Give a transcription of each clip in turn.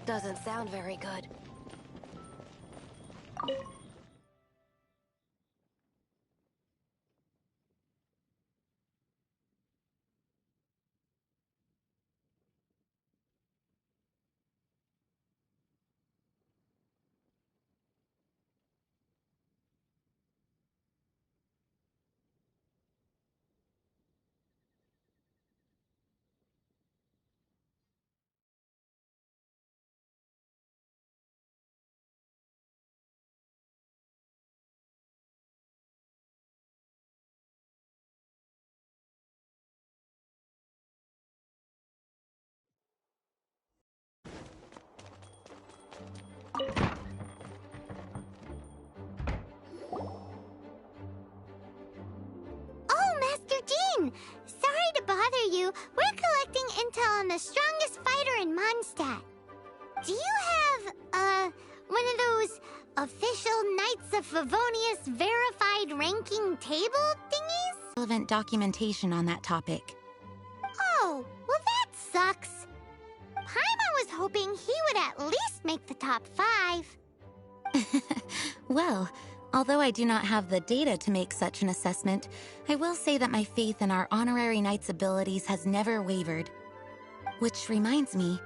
Doesn't sound very good. Oh, Master Jean! Sorry to bother you. We're collecting intel on the strongest fighter in Mondstadt. Do you have, one of those official Knights of Favonius verified ranking table thingies? Relevant documentation on that topic. Oh, well that sucks. Paimon was hoping he would at least make the top 5. Well, although I do not have the data to make such an assessment, I will say that my faith in our honorary knight's abilities has never wavered. Which reminds me,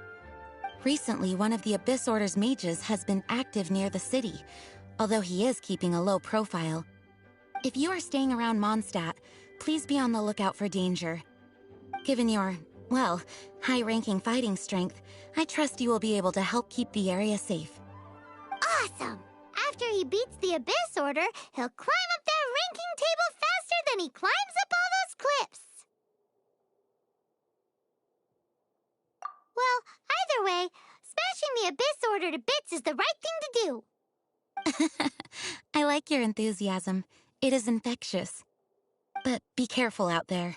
recently one of the Abyss Order's mages has been active near the city, although he is keeping a low profile. If you are staying around Mondstadt, please be on the lookout for danger. Given your, well, high-ranking fighting strength, I trust you will be able to help keep the area safe. Awesome! After he beats the Abyss Order, he'll climb up that ranking table faster than he climbs up all those cliffs! Well, either way, smashing the Abyss Order to bits is the right thing to do. I like your enthusiasm. It is infectious. But be careful out there.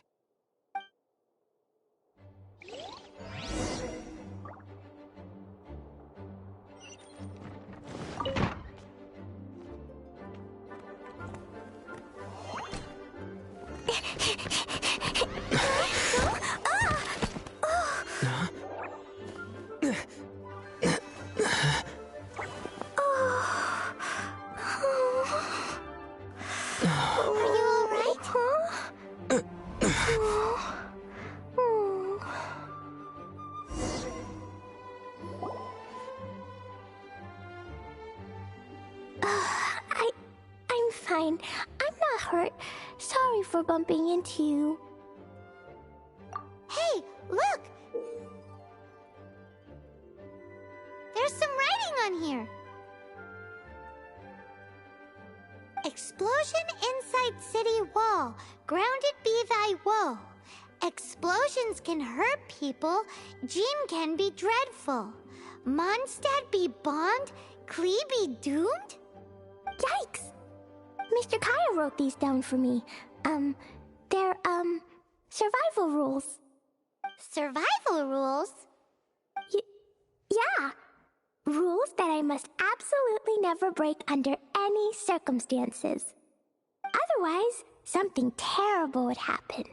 I'm fine. I'm not hurt. Sorry for bumping into you. Hey, look! There's some writing on here. Explosion inside city wall. Grounded be thy woe. Explosions can hurt people. Jean can be dreadful. Mondstadt be bombed. Klee be doomed? Yikes! Mr. Kaya wrote these down for me. They're, survival rules. Survival rules? Yeah. Rules that I must absolutely never break under any circumstances. Otherwise, something terrible would happen.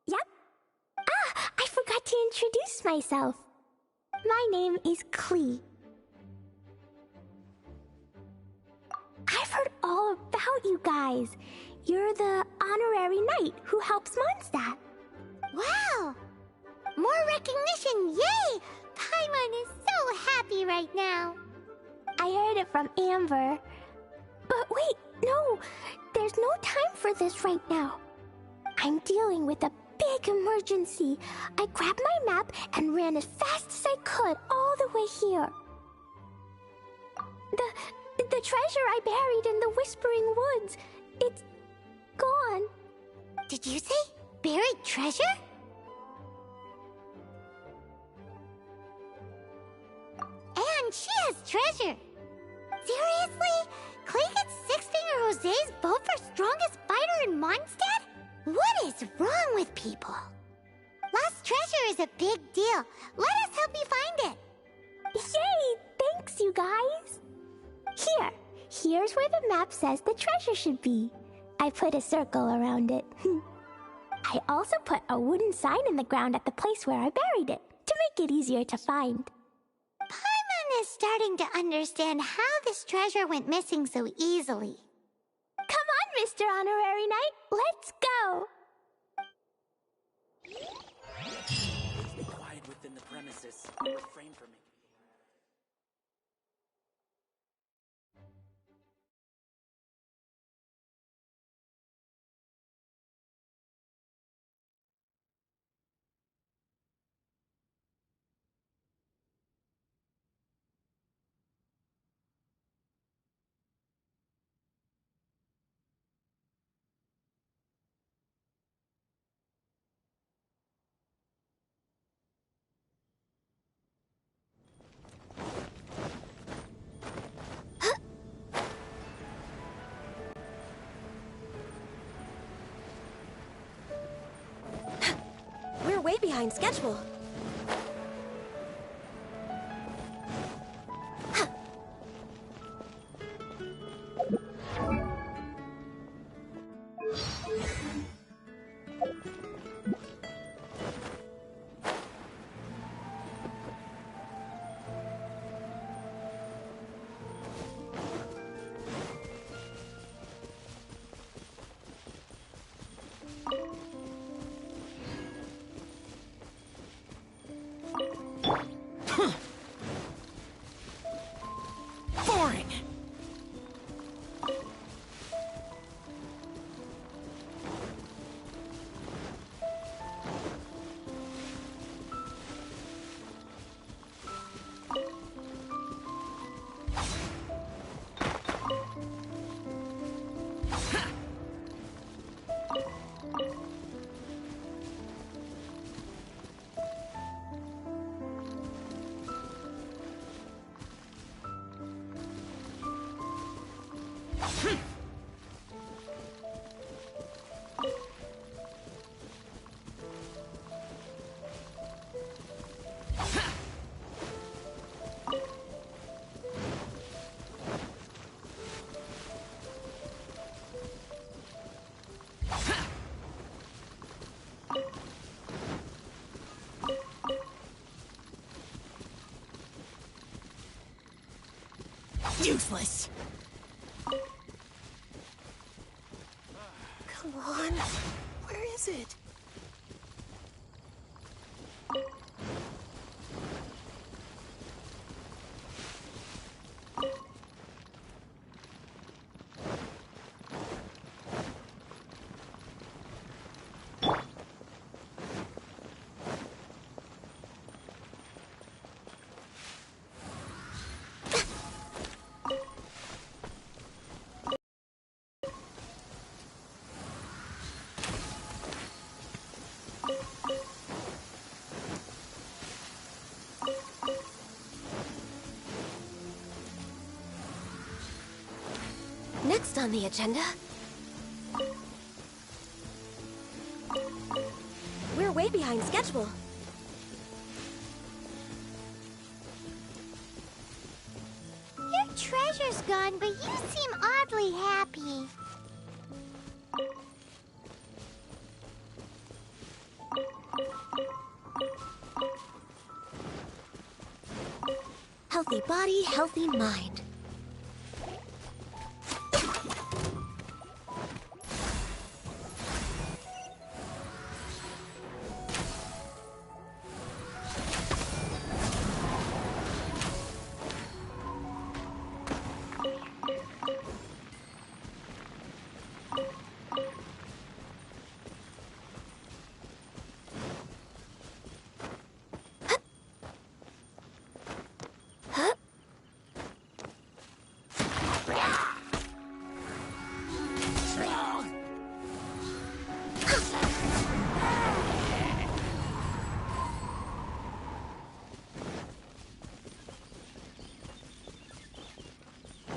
Yep. Ah, I forgot to introduce myself. My name is Klee. I've heard all about you guys. You're the honorary knight who helps Mondstadt. Wow! More recognition, yay! Paimon is so happy right now. I heard it from Amber. But wait, no! There's no time for this right now. I'm dealing with a big emergency. I grabbed my map and ran as fast as I could all the way here. The treasure I buried in the Whispering Woods, it's gone. Did you say buried treasure? And she has treasure. Seriously? Klee gets Six-Finger Jose's vote for strongest fighter in Mondstadt? What is wrong with people? Lost treasure is a big deal. Let us help you find it. Yay! Thanks, you guys. Here's where the map says the treasure should be. I put a circle around it. I also put a wooden sign in the ground at the place where I buried it, to make it easier to find. Paimon is starting to understand how this treasure went missing so easily. Come on, Mr. Honorary Knight, let's go! Please be quiet within the premises. Refrain from it. We're way behind schedule. Boring! Useless! Come on. Where is it? Next on the agenda... We're way behind schedule. Your treasure's gone, but you seem oddly happy. Healthy body, healthy mind.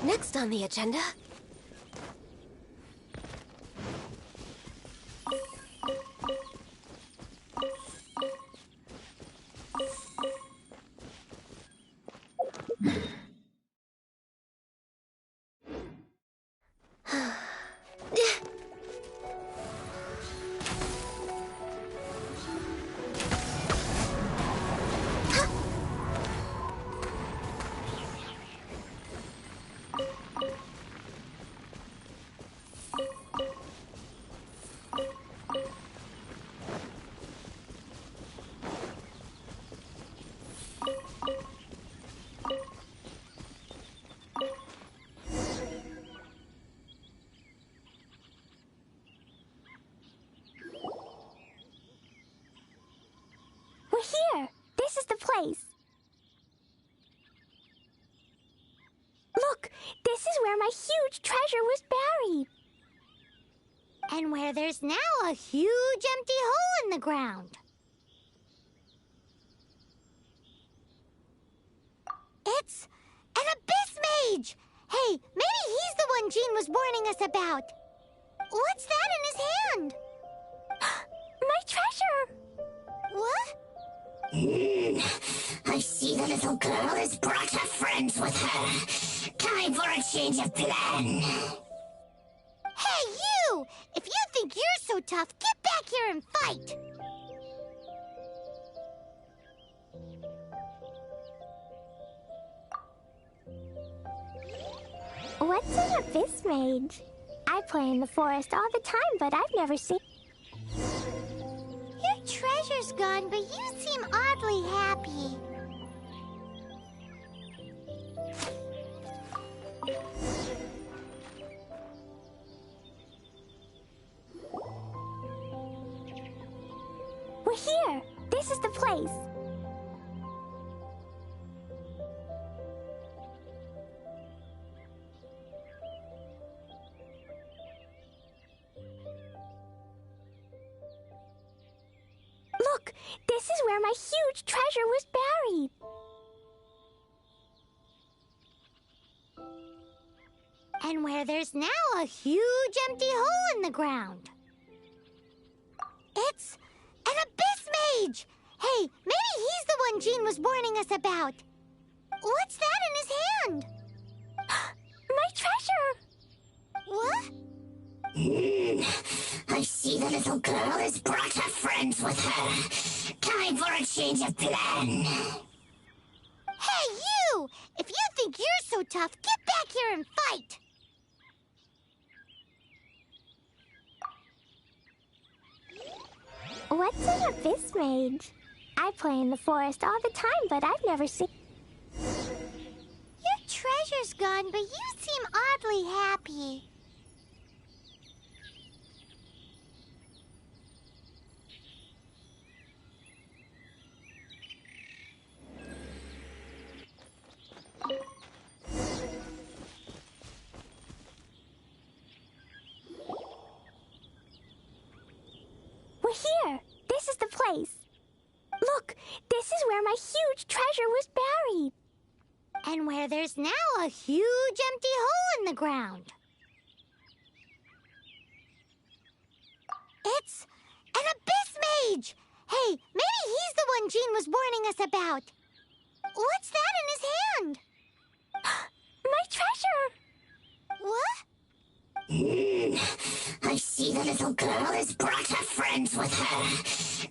Next on the agenda... place. Look, this is where my huge treasure was buried. And where there's now a huge empty hole in the ground. It's an abyss mage! Hey, maybe he's the one Jean was warning us about. What's that in his hand? My treasure! What? I see the little girl has brought her friends with her. Time for a change of plan. Hey, you! If you think you're so tough, get back here and fight! What's an abyss mage? I play in the forest all the time, but I've never seen... Your treasure's gone, but you seem oddly happy. We're here! This is the place! Look! This is where my huge treasure was buried! And where there's now a huge empty hole in the ground. It's an abyss mage! Hey, maybe he's the one Jean was warning us about. What's that in his hand? My treasure! What? I see the little girl has brought her friends with her. Time for a change of plan. Hey, you! If you think you're so tough, get back here and fight! What's an abyss mage? I play in the forest all the time, but I've never seen... Your treasure's gone, but you seem oddly happy. We're here! This is the place! Look! This is where my huge treasure was buried! And where there's now a huge empty hole in the ground. It's an abyss mage! Hey, maybe he's the one Jean was warning us about. What's that in his hand? My treasure! What? I see the little girl has brought her friends with her.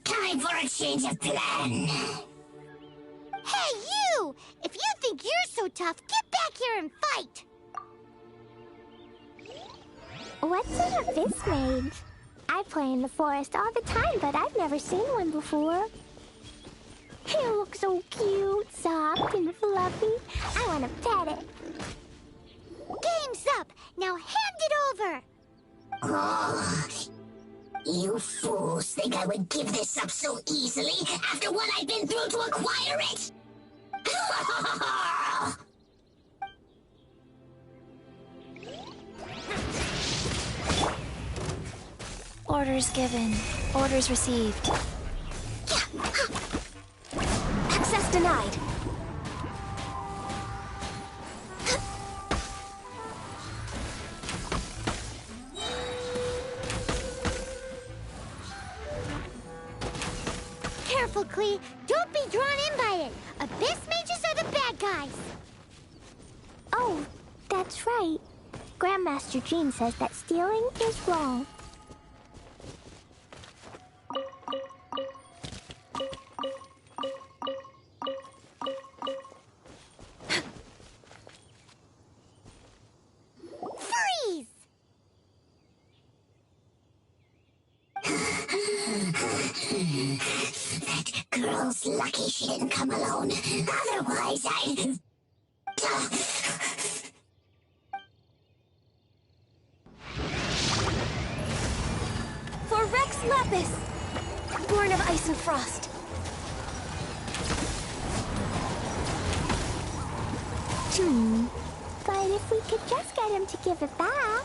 Time for a change of plan. Hey, you! If you think you're so tough, get back here and fight! What's an abyss mage? I play in the forest all the time, but I've never seen one before. He looks so cute, soft and fluffy. I want to pet it. Game's up! Now hand it over! Oh, you fools think I would give this up so easily after what I've been through to acquire it? Orders given. Orders received. Access denied. Careful, Klee. Don't be drawn in by it. Abyss mages are the bad guys. Oh, that's right. Grandmaster Jean says that stealing is wrong. Freeze! That girl's lucky she didn't come alone. Otherwise, I'd... For Rex Lapis! Born of ice and frost. what you mean. But if we could just get him to give it back.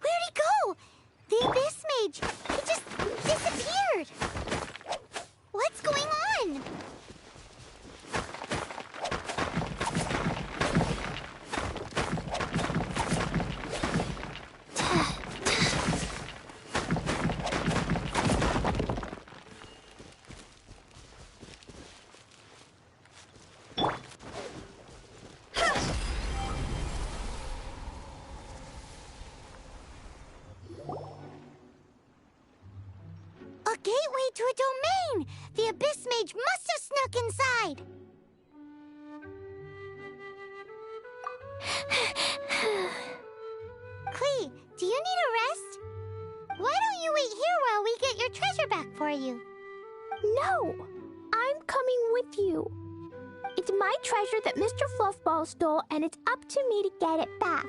Where'd he go? The Abyss Mage. He just disappeared. What's going on? A gateway to a domain! The Abyss Mage must have snuck inside! Klee, do you need a rest? Why don't you wait here while we get your treasure back for you? No! I'm coming with you. It's my treasure that Mr. Fluffball stole, and it's up to me to get it back.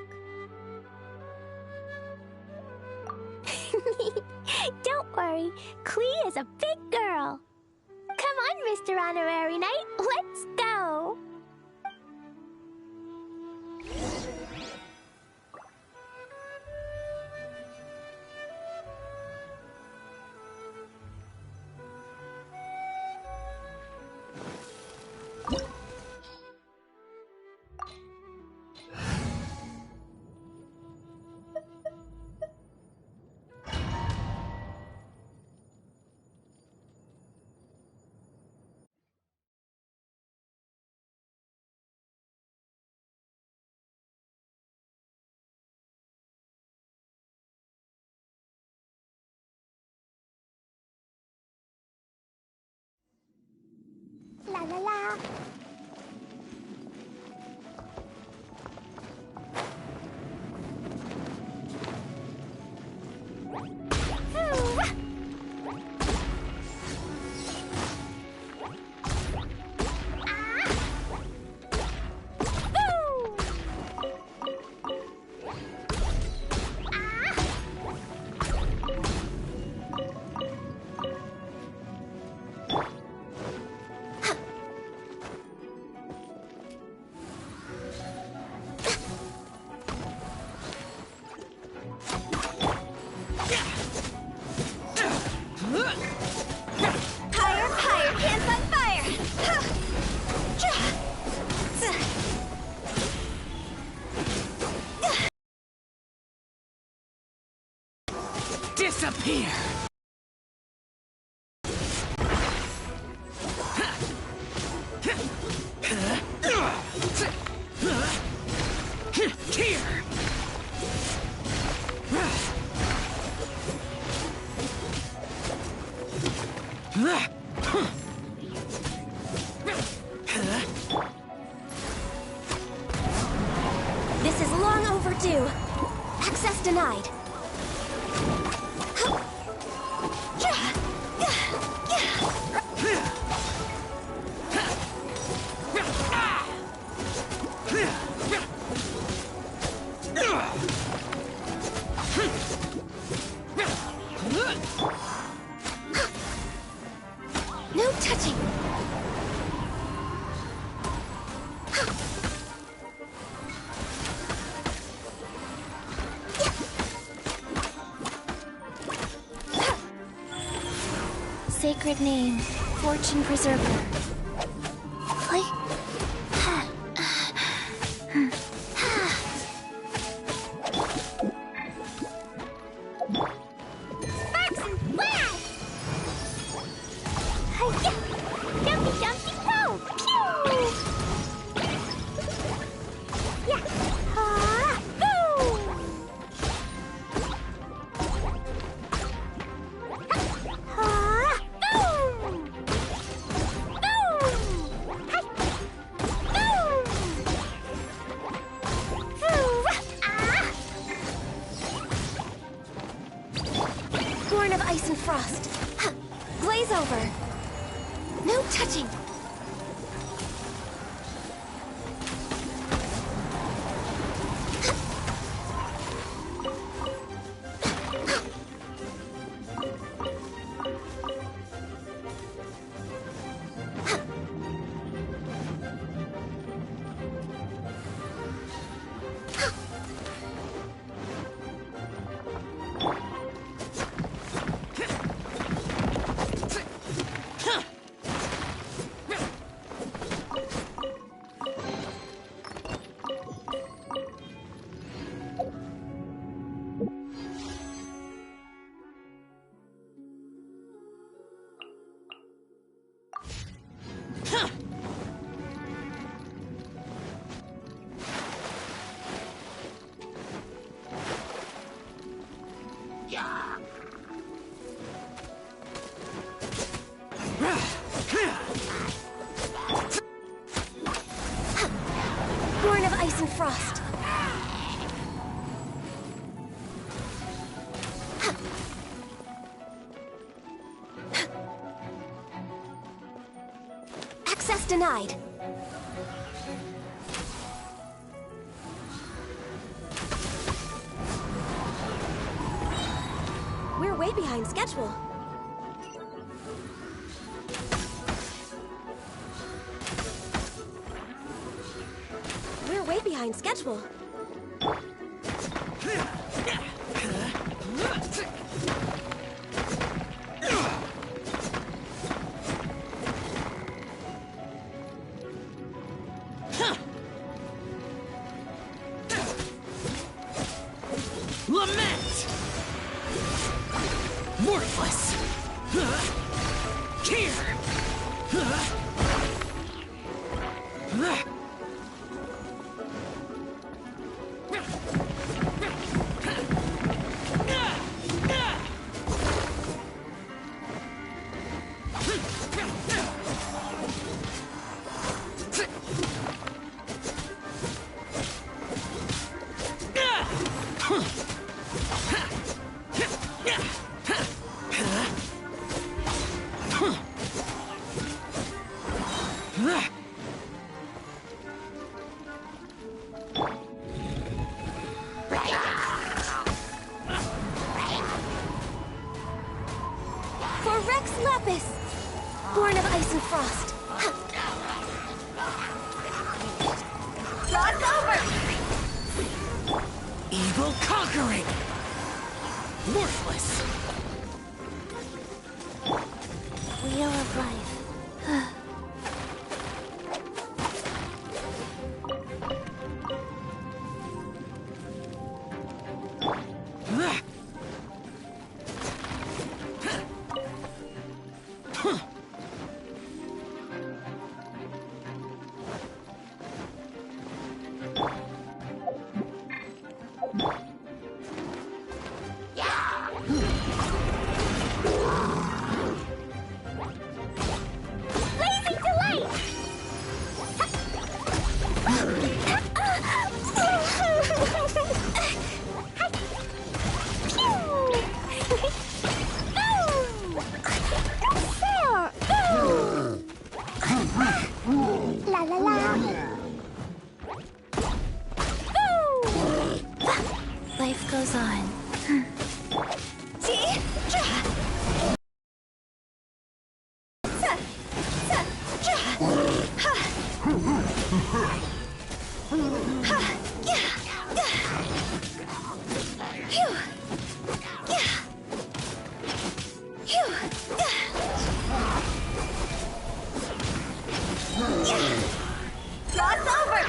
Don't worry, Klee is a big girl. Come on, Mr. Honorary Knight, let's go! La la la. Disappear! Here! This is long overdue. Access denied. No touching! Sacred name, Fortune Preserver. Play. Sparks and flash! Hi-ya! Jumpy, jumpy, go! Pew! Yeah! Ha! Boom! Ha! Boom! Boom! Hi! Boom! Foo! Ah! Horn of Ice and Frost. Glaze over. No touching. Born of ice and frost. Access denied. We're way behind schedule. We're way behind schedule. Lament! Worthless! Here! For Rex Lapis, born of ice and frost. God's over! Evil conquering! Worthless! Wheel of life. Blazing delight! La la la. Life goes on. God's over!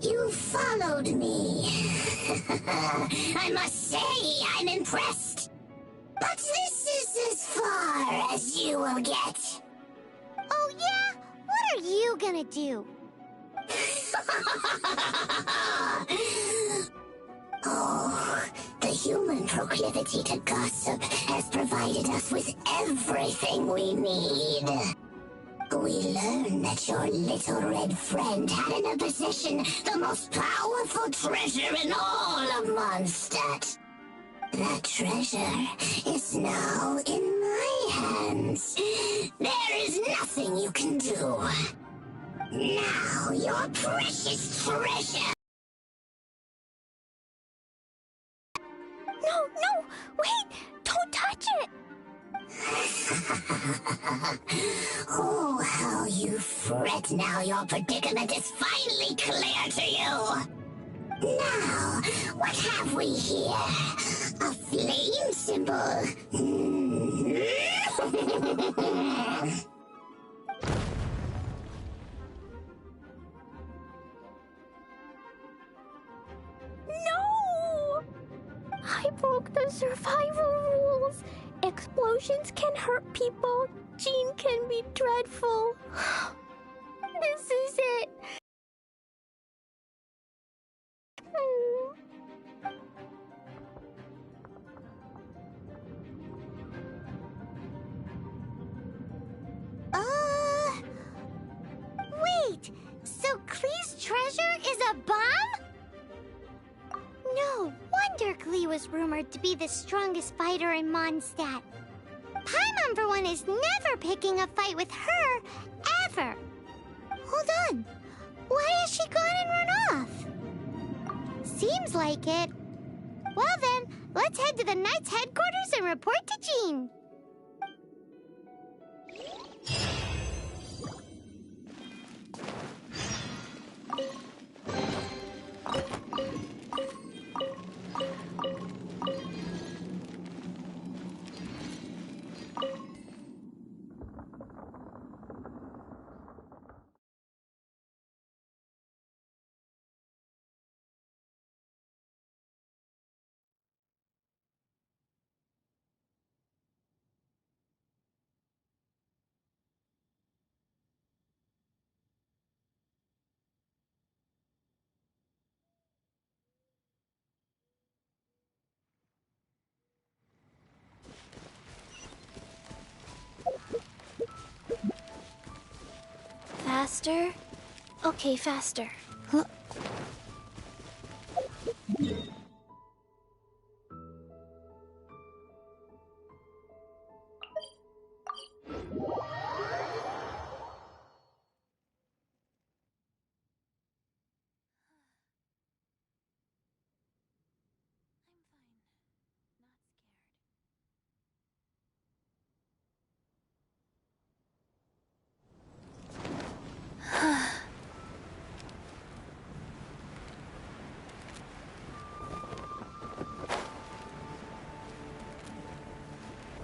You followed me. I must say, I'm impressed. But this is as far as you will get. Oh, yeah? What are you gonna do? Oh, the human proclivity to gossip has provided us with everything we need. We learned that your little red friend had in her possession the most powerful treasure in all of Mondstadt. That treasure is now in my hands. There is nothing you can do. Now your precious treasure No, no! Wait! Don't touch it! Oh, how you fret now your predicament is finally clear to you! Now, what have we here? A flame symbol. No! I broke the survival rules. Explosions can hurt people. Jean can be dreadful. This is it. Wait! So Klee's treasure is a bomb? No wonder Klee was rumored to be the strongest fighter in Mondstadt. Paimon, for one, is never picking a fight with her, ever. Hold on. Why has she gone and run off? Seems like it. Well then, let's head to the Knight's headquarters and report to Jean. Faster? Okay, faster.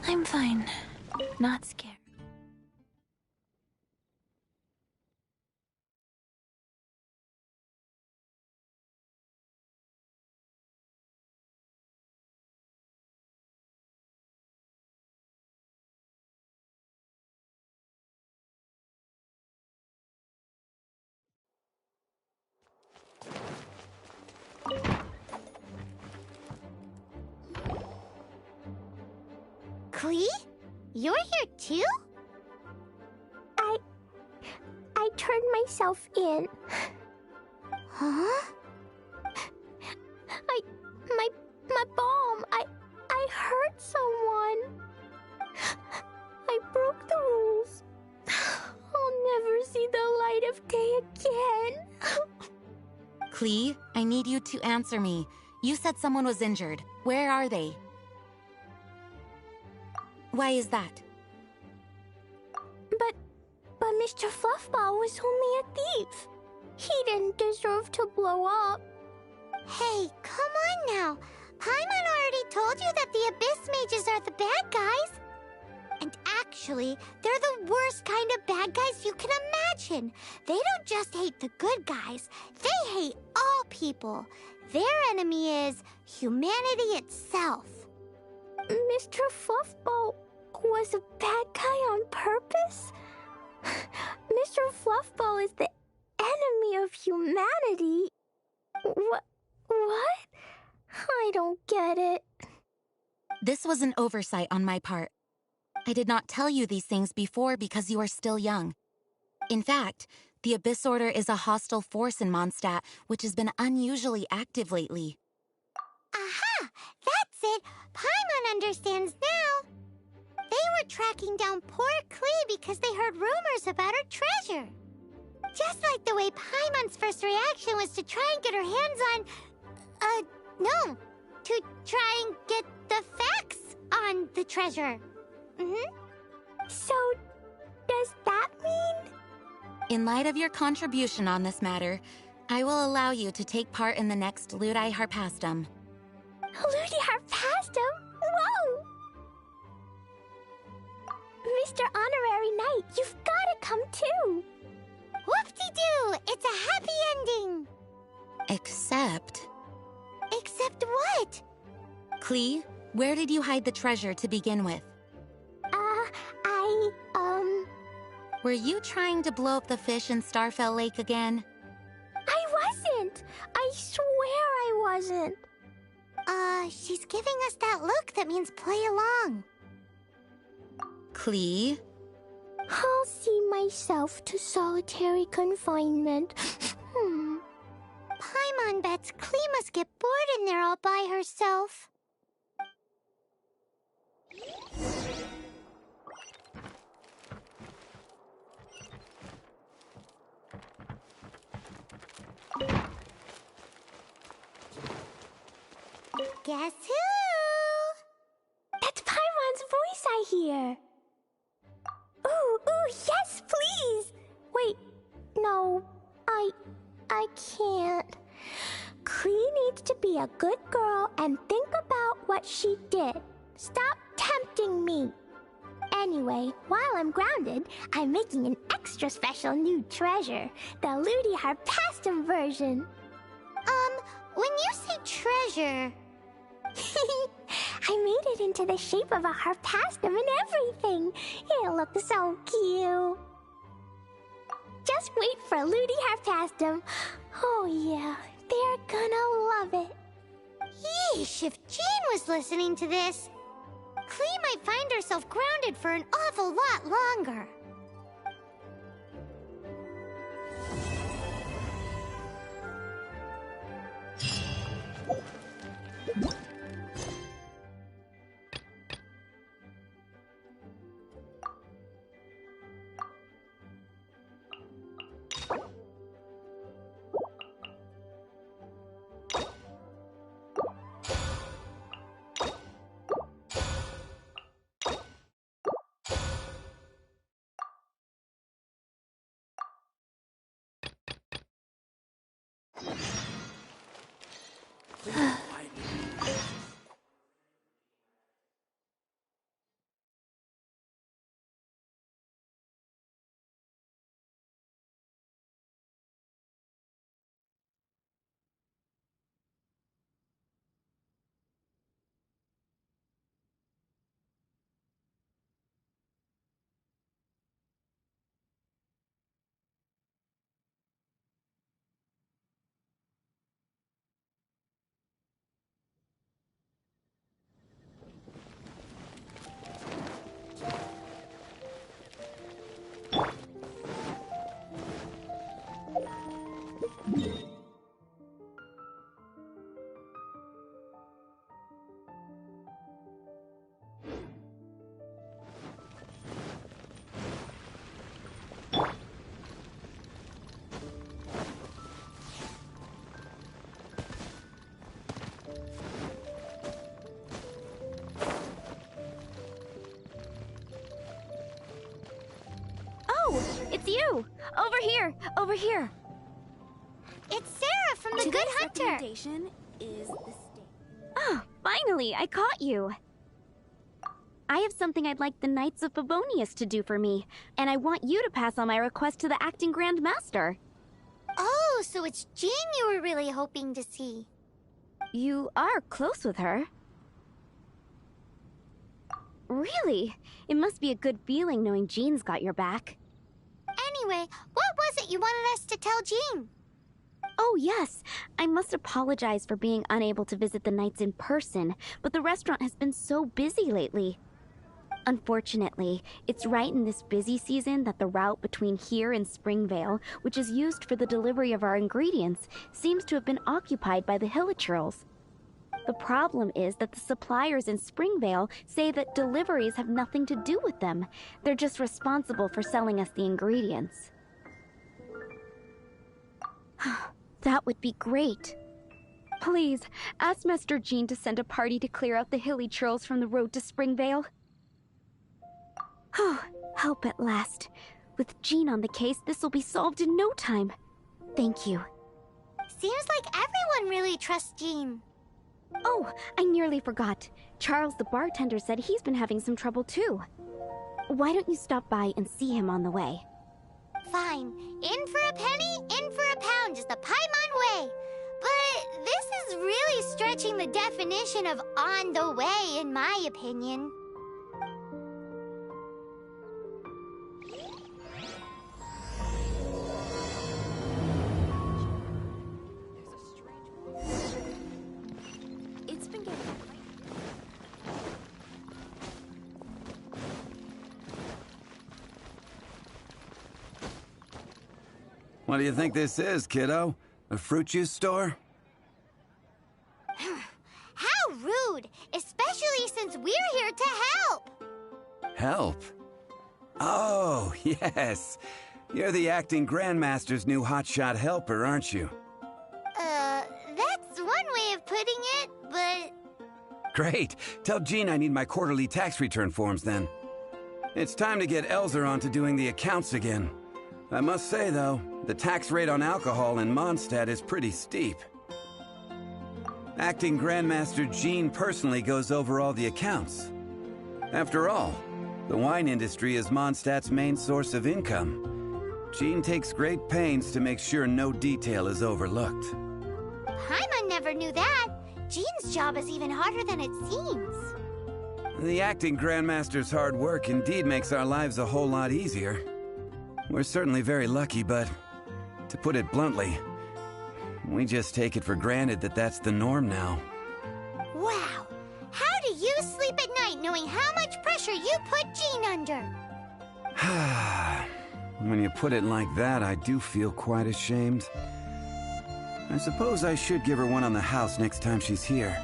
I'm fine. Not scared. Klee? You're here too? I turned myself in. Huh? My bomb. I hurt someone. I broke the rules. I'll never see the light of day again. Klee, I need you to answer me. You said someone was injured. Where are they? Why is that? But Mr. Fluffball was only a thief. He didn't deserve to blow up. Hey, come on now. Paimon already told you that the Abyss Mages are the bad guys. And actually, they're the worst kind of bad guys you can imagine. They don't just hate the good guys. They hate all people. Their enemy is humanity itself. Mr. Fluffball was a bad guy on purpose? Mr. Fluffball is the enemy of humanity? What? I don't get it. This was an oversight on my part. I did not tell you these things before because you are still young. In fact, the Abyss Order is a hostile force in Mondstadt, which has been unusually active lately. Aha! That's it! Paimon understands now. They were tracking down poor Klee because they heard rumors about her treasure. Just like the way Paimon's first reaction was to try and get her hands on... no. To try and get the facts on the treasure. So, does that mean? In light of your contribution on this matter, I will allow you to take part in the next Ludi Harpastum. Ludi Harpastum? Whoa! Mr. Honorary Knight, you've gotta come too! Whoop-de-doo! It's a happy ending! Except... Except what? Klee, where did you hide the treasure to begin with? Were you trying to blow up the fish in Starfell Lake again? I wasn't! I swear I wasn't! She's giving us that look that means play along. Klee? I'll see myself to solitary confinement. Paimon bets Klee must get bored in there all by herself. Guess who? That's Paimon's voice I hear. Ooh, yes, please! Wait, no, I can't. Klee needs to be a good girl and think about what she did. Stop tempting me. Anyway, while I'm grounded, I'm making an extra special new treasure, the Ludi Harpastum version. When you say treasure... I made it into the shape of a harpastum and everything. It'll look so cute. Just wait for Ludi Harpastum. Oh yeah, they're gonna love it. Yeesh, if Jean was listening to this, Klee might find herself grounded for an awful lot longer. It's you! Over here! It's Sarah from the Good Hunter! Recommendation is the state. Oh, finally, I caught you! I have something I'd like the Knights of Favonius to do for me, and I want you to pass on my request to the Acting Grand Master. Oh, so it's Jean you were really hoping to see. You are close with her. Really? It must be a good feeling knowing Jean's got your back. Anyway, what was it you wanted us to tell Jean? Oh, yes. I must apologize for being unable to visit the Knights in person, but the restaurant has been so busy lately. Unfortunately, it's right in this busy season that the route between here and Springvale, which is used for the delivery of our ingredients, seems to have been occupied by the Hilichurls. The problem is that the suppliers in Springvale say that deliveries have nothing to do with them. They're just responsible for selling us the ingredients. That would be great. Please, ask Master Jean to send a party to clear out the hilly trails from the road to Springvale. Oh, help at last. With Jean on the case, this will be solved in no time. Thank you. Seems like everyone really trusts Jean. Oh, I nearly forgot. Charles the bartender said he's been having some trouble too. Why don't you stop by and see him on the way? Fine. In for a penny, in for a pound is the Paimon way. But this is really stretching the definition of on the way, in my opinion. It's been getting What do you think this is, kiddo? A fruit juice store? How rude! Especially since we're here to help! Help? Oh, yes. You're the acting Grandmaster's new hotshot helper, aren't you? That's one way of putting it, but... Great. Tell Jean I need my quarterly tax return forms then. It's time to get Elzer on to doing the accounts again. I must say, though, the tax rate on alcohol in Mondstadt is pretty steep. Acting Grandmaster Jean personally goes over all the accounts. After all, the wine industry is Mondstadt's main source of income. Jean takes great pains to make sure no detail is overlooked. Paimon never knew that. Jean's job is even harder than it seems. The acting Grandmaster's hard work indeed makes our lives a whole lot easier. We're certainly very lucky, but to put it bluntly, we just take it for granted that that's the norm now. Wow. How do you sleep at night knowing how much pressure you put Jean under? When you put it like that, I do feel quite ashamed. I suppose I should give her one on the house next time she's here.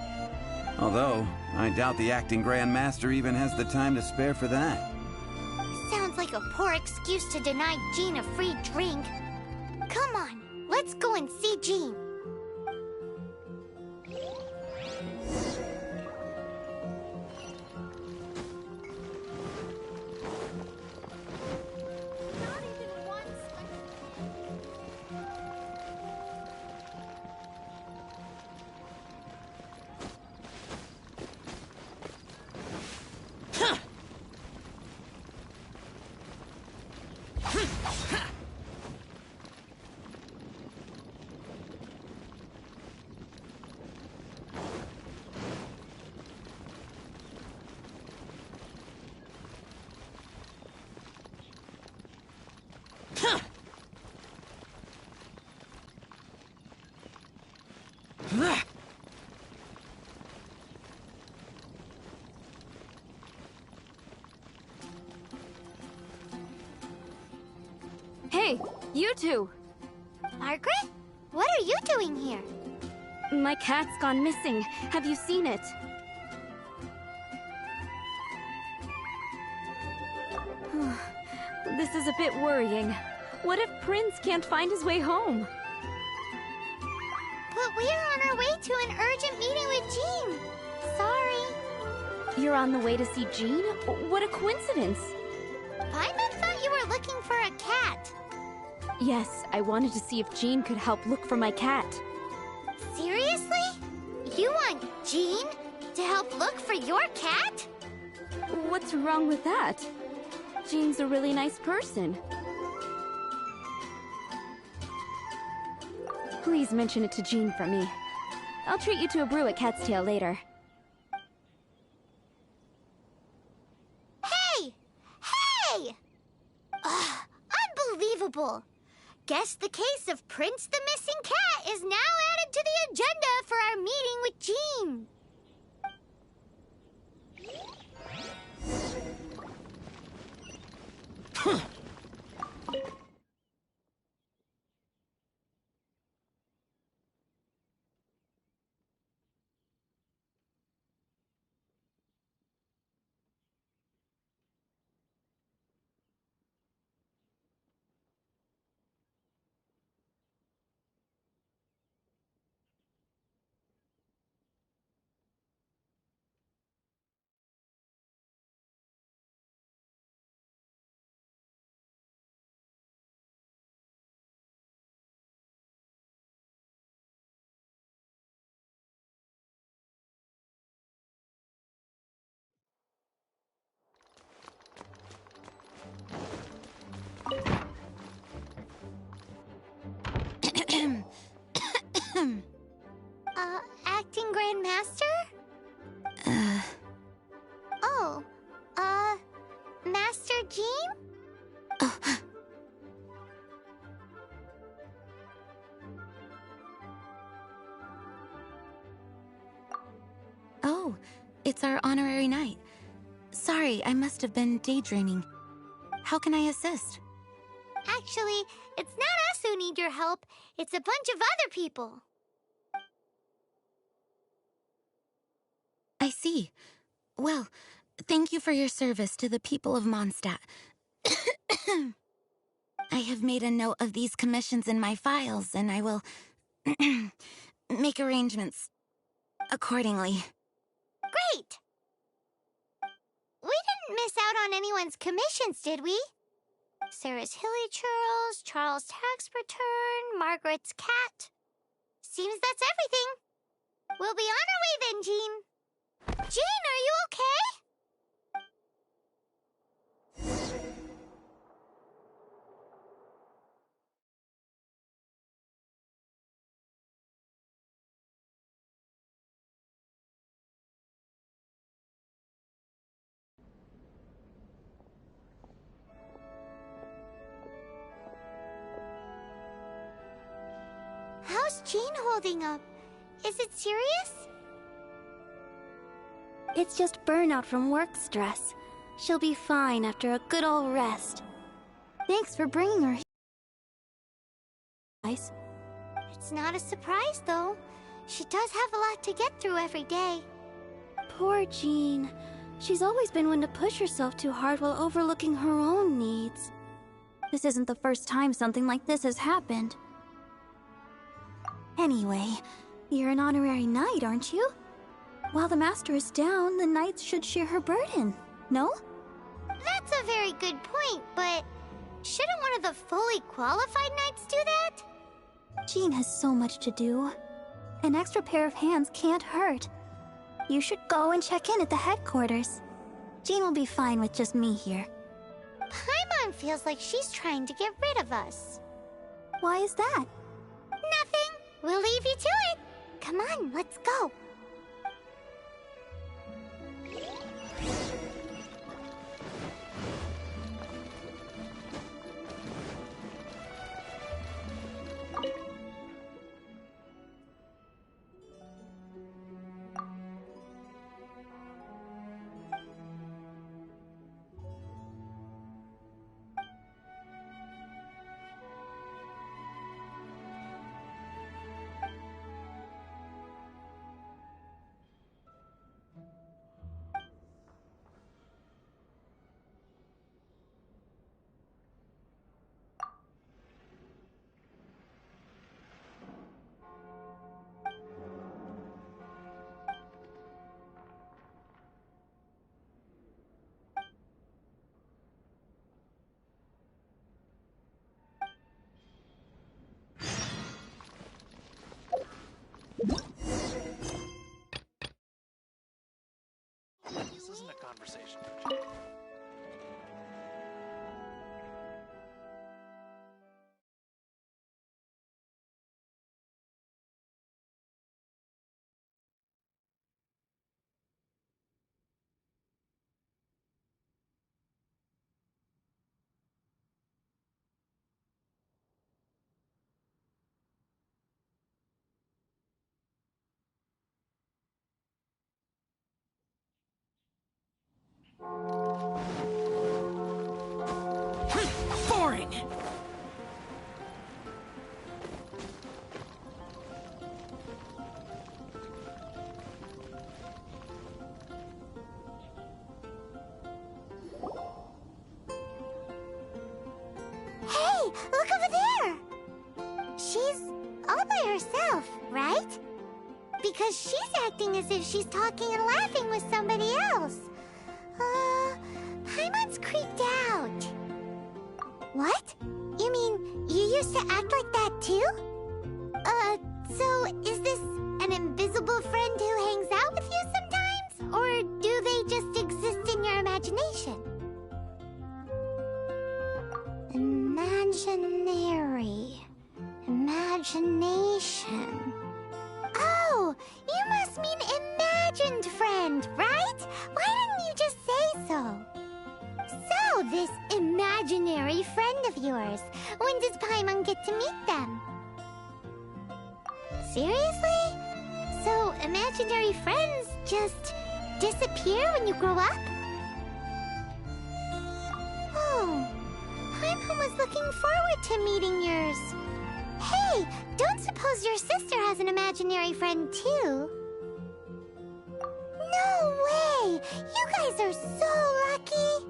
Although, I doubt the acting Grandmaster even has the time to spare for that. Sounds like a poor excuse to deny Jean a free drink. Come on, let's go and see Jean. Hey, you two! Margaret? What are you doing here? My cat's gone missing. Have you seen it? This is a bit worrying. What if Prince can't find his way home? But we're on our way to an urgent meeting with Jean. Sorry. You're on the way to see Jean? What a coincidence! Paimon thought you were looking for a cat. Yes, I wanted to see if Jean could help look for my cat. Seriously? You want Jean to help look for your cat? What's wrong with that? Jean's a really nice person. Please mention it to Jean for me. I'll treat you to a brew at Cat's Tail later. Hey! Hey! Ugh, unbelievable. Guess the case of Prince the Missing Cat is now added to the agenda for our meeting with Jean. Acting Grandmaster? Oh, Master Jean? Oh, it's our honorary knight. Sorry, I must have been daydreaming. How can I assist? Actually, it's not us who need your help. It's a bunch of other people. I see. Well, thank you for your service to the people of Mondstadt. I have made a note of these commissions in my files, and I will make arrangements accordingly. Great! We didn't miss out on anyone's commissions, did we? Sarah's Hilly Churls, Charles' tax return, Margaret's cat. Seems that's everything. We'll be on our way then, Jean. Jean, are you okay? How's Jean holding up? Is it serious? It's just burnout from work stress. She'll be fine after a good old rest. Thanks for bringing her here, guys. It's not a surprise, though. She does have a lot to get through every day. Poor Jean. She's always been one to push herself too hard while overlooking her own needs. This isn't the first time something like this has happened. Anyway, you're an honorary knight, aren't you? While the master is down, the knights should share her burden, no? That's a very good point, but shouldn't one of the fully qualified knights do that? Jean has so much to do. An extra pair of hands can't hurt. You should go and check in at the headquarters. Jean will be fine with just me here. Paimon feels like she's trying to get rid of us. Why is that? Nothing. We'll leave you to it. Come on, let's go. This isn't a conversation, don't you? Foreign! Hey, look over there! She's all by herself, right? Because she's acting as if she's talking and laughing with somebody else. Paimon's creeped out. What? You mean you used to act like that too? So is this an invisible friend who hangs out with you sometimes? Or do they just exist in your imagination? Imaginary. Imagination. of yours. When does Paimon get to meet them? Seriously? So, imaginary friends just disappear when you grow up? Oh, Paimon was looking forward to meeting yours. Hey, don't suppose your sister has an imaginary friend too? No way! You guys are so lucky!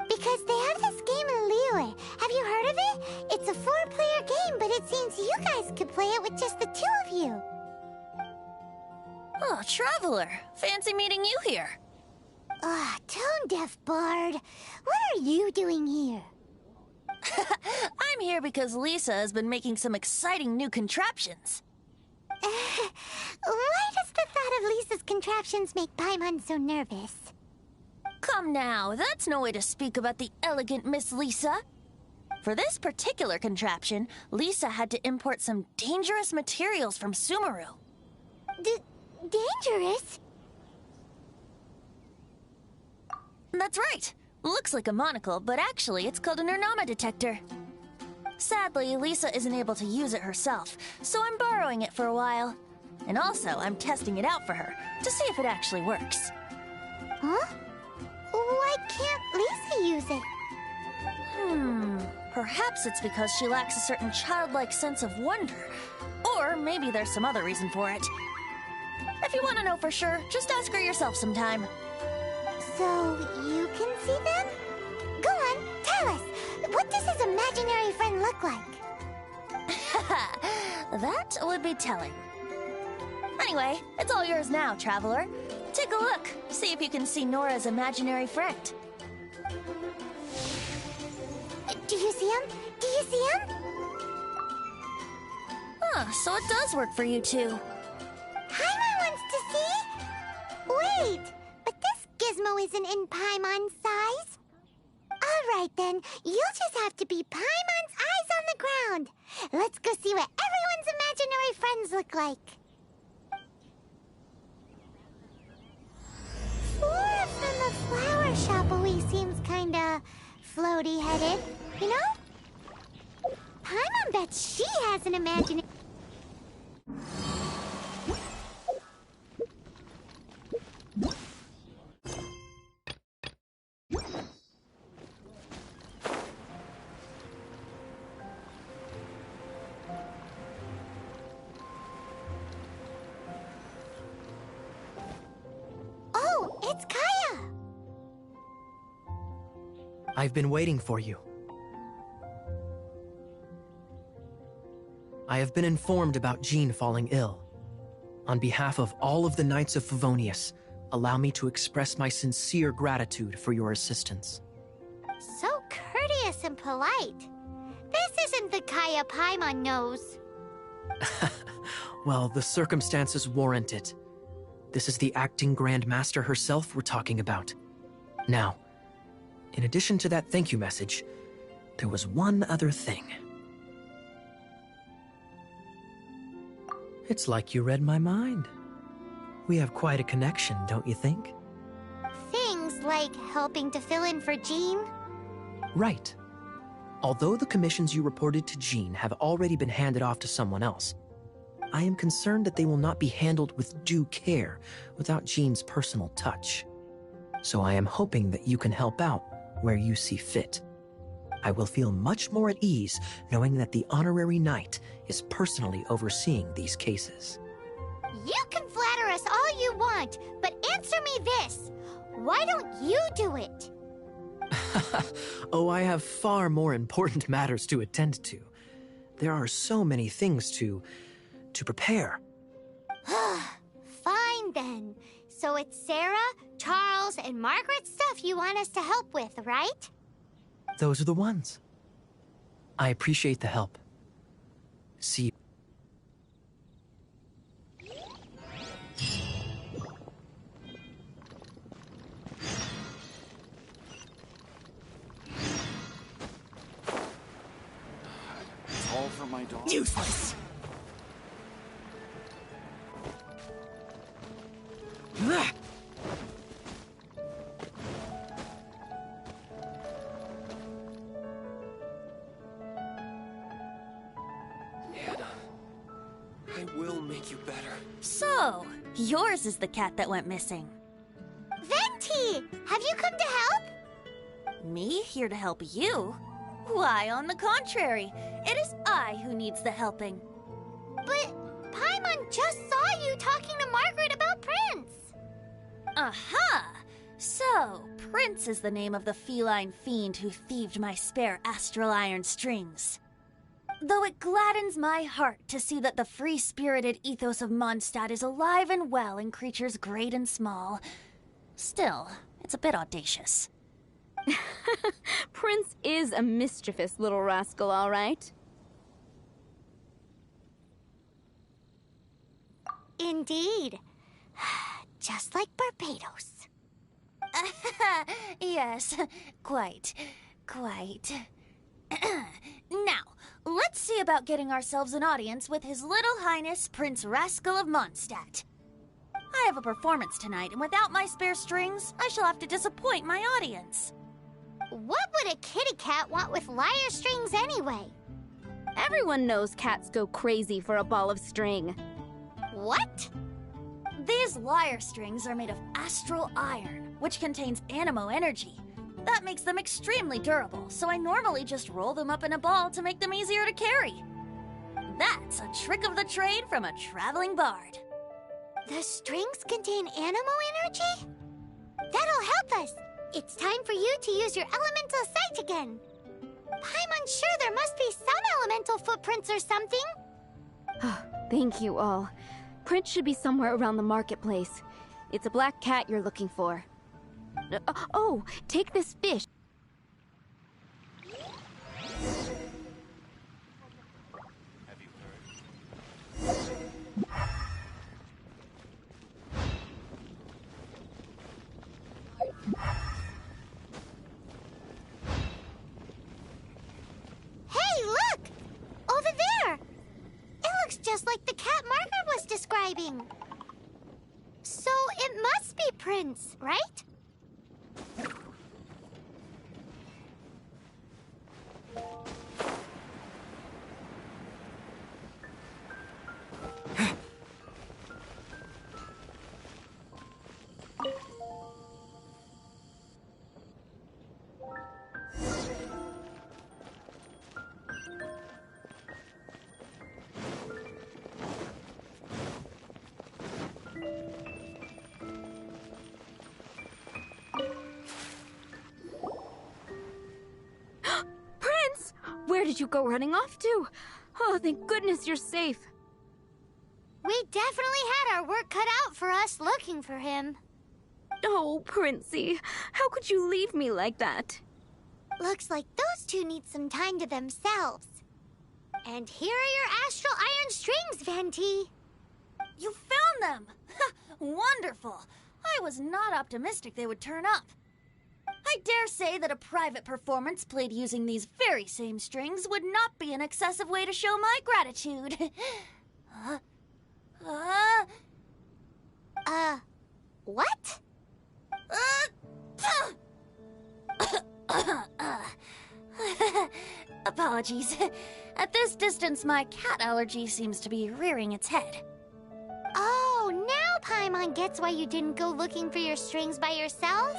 Because they have this game in Liyue. Have you heard of it? It's a 4-player game, but it seems you guys could play it with just the 2 of you. Oh, Traveler. Fancy meeting you here. Tone-deaf bard. What are you doing here? I'm here because Lisa has been making some exciting new contraptions. Why does the thought of Lisa's contraptions make Paimon so nervous? Come now, that's no way to speak about the elegant Miss Lisa. For this particular contraption, Lisa had to import some dangerous materials from Sumeru. Dangerous? That's right. Looks like a monocle, but actually it's called an Ernama detector. Sadly, Lisa isn't able to use it herself, so I'm borrowing it for a while. And also, I'm testing it out for her, to see if it actually works. Huh? Why can't Lisa use it? Perhaps it's because she lacks a certain childlike sense of wonder. Or maybe there's some other reason for it. If you want to know for sure, just ask her yourself sometime. So, you can see them? Go on, tell us. What does his imaginary friend look like? That would be telling. Anyway, it's all yours now, Traveler. Take a look. See if you can see Nora's imaginary friend. Do you see him? Do you see him? Huh, so it does work for you two. Paimon wants to see? Wait, but this gizmo isn't in Paimon's size. Alright then, you'll just have to be Paimon's eyes on the ground. Let's go see what everyone's imaginary friends look like. 4 from the flower shop always seems kinda floaty-headed, you know? Paimon bets she has an imaginary... Oh, it's Kaya! I've been waiting for you. I have been informed about Jean falling ill. On behalf of all of the Knights of Favonius, allow me to express my sincere gratitude for your assistance. So courteous and polite. This isn't the Kaya Paimon knows. Well, the circumstances warrant it. This is the acting Grand Master herself we're talking about. Now, in addition to that thank you message, there was one other thing. It's like you read my mind. We have quite a connection, don't you think? Things like helping to fill in for Jean? Right. Although the commissions you reported to Jean have already been handed off to someone else, I am concerned that they will not be handled with due care without Jean's personal touch. So I am hoping that you can help out where you see fit. I will feel much more at ease knowing that the honorary knight is personally overseeing these cases. You can flatter us all you want, but answer me this. Why don't you do it? Oh, I have far more important matters to attend to. There are so many things to prepare. Fine then. So it's Sarah, Charles, and Margaret's stuff you want us to help with, right? Those are the ones. I appreciate the help. See you. It's all for my dog. Useless. will make you better. So, yours is the cat that went missing. Venti! Have you come to help? Me here to help you? Why, on the contrary, it is I who needs the helping. But Paimon just saw you talking to Margaret about Prince. Aha! So, Prince is the name of the feline fiend who thieved my spare astral iron strings. Though it gladdens my heart to see that the free-spirited ethos of Mondstadt is alive and well in creatures great and small, still, it's a bit audacious. Prince is a mischievous little rascal, all right. Indeed. Just like Barbados. Yes, quite. Now, let's see about getting ourselves an audience with His Little Highness Prince Rascal of Mondstadt. I have a performance tonight, and without my spare strings, I shall have to disappoint my audience. What would a kitty cat want with lyre strings anyway? Everyone knows cats go crazy for a ball of string. What? These lyre strings are made of astral iron, which contains animo energy. That makes them extremely durable, so I normally just roll them up in a ball to make them easier to carry. That's a trick of the trade from a traveling bard. The strings contain animo energy? That'll help us. It's time for you to use your elemental sight again. I'm unsure there must be some elemental footprints or something. Thank you all. Prince should be somewhere around the marketplace. It's a black cat you're looking for. Oh, take this fish. Have you heard? Hey, look! Over there! It looks just like the cat Margaret was describing. So it must be Prince, right? Prince! Where did you go running off to? Oh, thank goodness you're safe. We definitely had our work cut out for us looking for him. Oh, Princey, how could you leave me like that? Looks like those two need some time to themselves. And here are your astral iron strings, Venti. You found them! Wonderful! I was not optimistic they would turn up. I dare say that a private performance played using these very same strings would not be an excessive way to show my gratitude. What? Apologies. At this distance, my cat allergy seems to be rearing its head. Oh, now Paimon gets why you didn't go looking for your strings by yourself?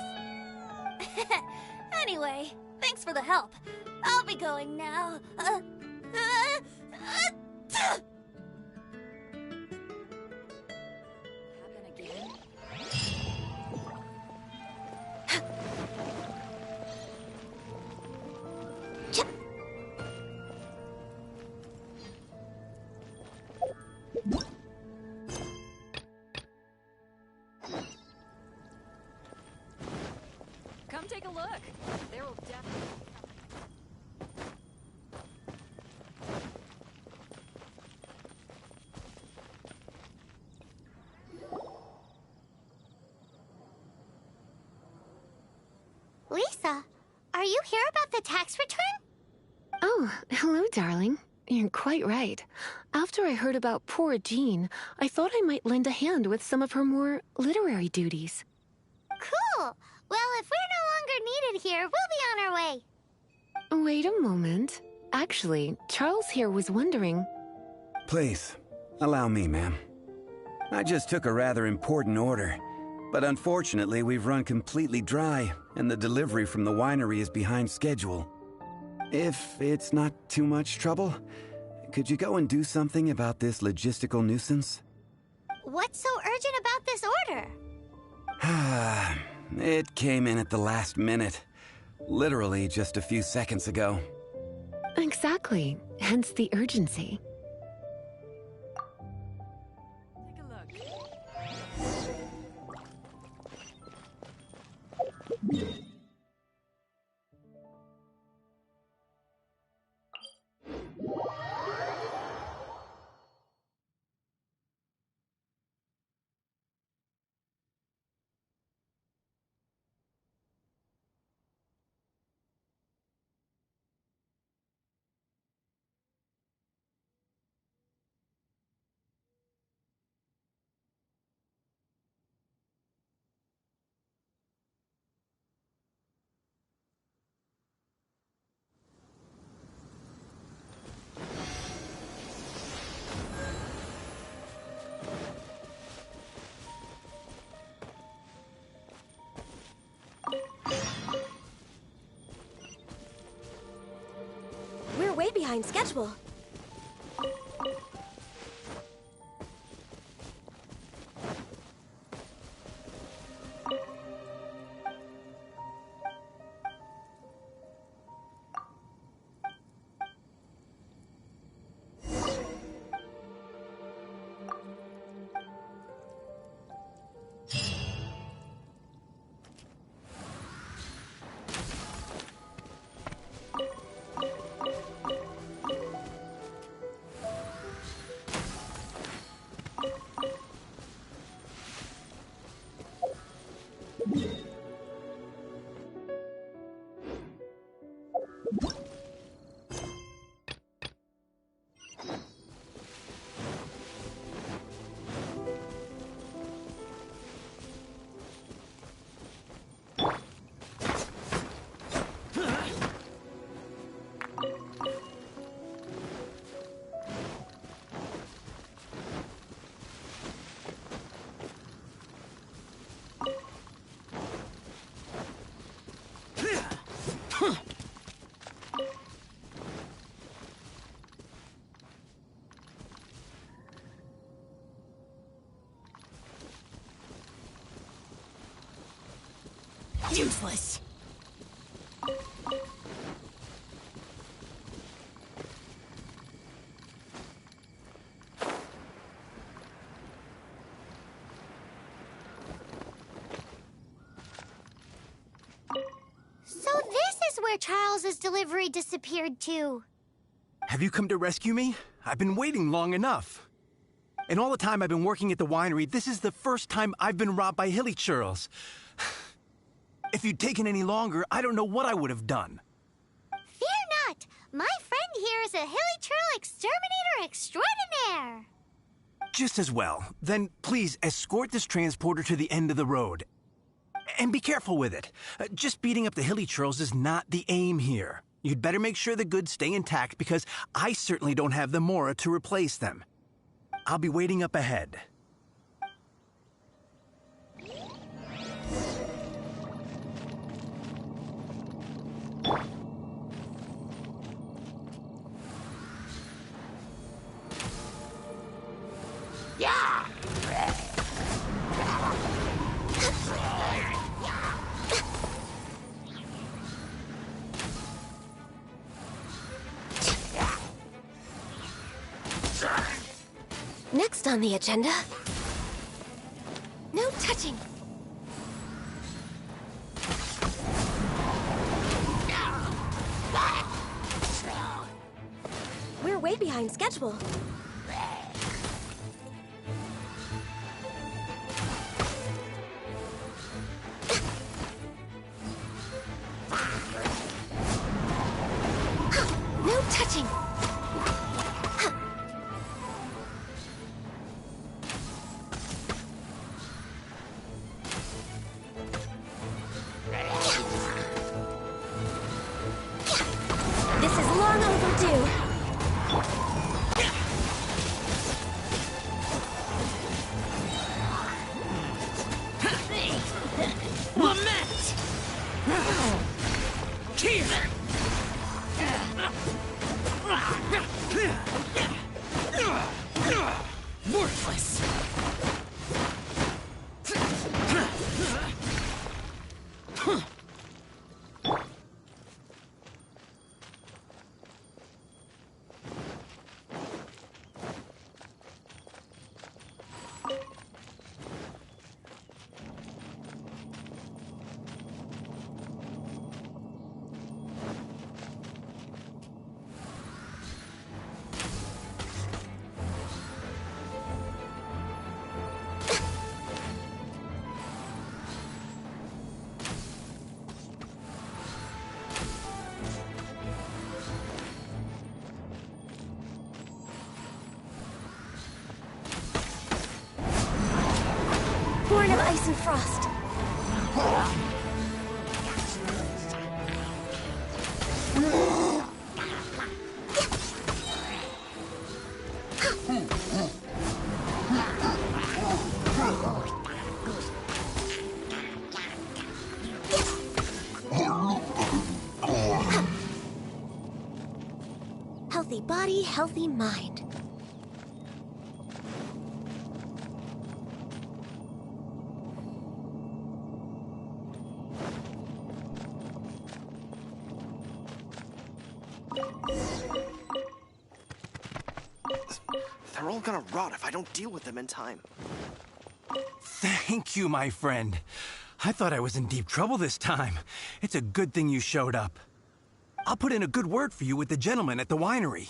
Anyway, thanks for the help. I'll be going now. Come take a look. There will definitely... Lisa, are you here about the tax return? Oh, hello, darling. You're quite right. After I heard about poor Jean, I thought I might lend a hand with some of her more literary duties. Cool. Well, if we're no longer needed here, we'll be on our way. Wait a moment. Actually, Charles here was wondering... Please, Allow me, ma'am. I just took a rather important order, but unfortunately we've run completely dry, and the delivery from the winery is behind schedule. If it's not too much trouble, could you go and do something about this logistical nuisance? What's so urgent about this order? It came in at the last minute. Literally just a few seconds ago. Exactly. Hence the urgency. Take a look. We're way behind schedule. Useless. So this is where Charles's delivery disappeared to. Have you come to rescue me? I've been waiting long enough. And all the time I've been working at the winery, this is the first time I've been robbed by hilly churls. If you'd taken any longer, I don't know what I would have done. Fear not! My friend here is a hilly churl exterminator extraordinaire! Just as well. Then please escort this transporter to the end of the road. And be careful with it. Just beating up the hilly churls is not the aim here. You'd better make sure the goods stay intact because I certainly don't have the mora to replace them. I'll be waiting up ahead. Next on the agenda... No touching! We're way behind schedule. No touching! This is long overdue. Worthless! Born of ice and frost. Healthy body, healthy mind. They're all gonna rot if I don't deal with them in time. Thank you, my friend. I thought I was in deep trouble this time. It's a good thing you showed up. I'll put in a good word for you with the gentleman at the winery.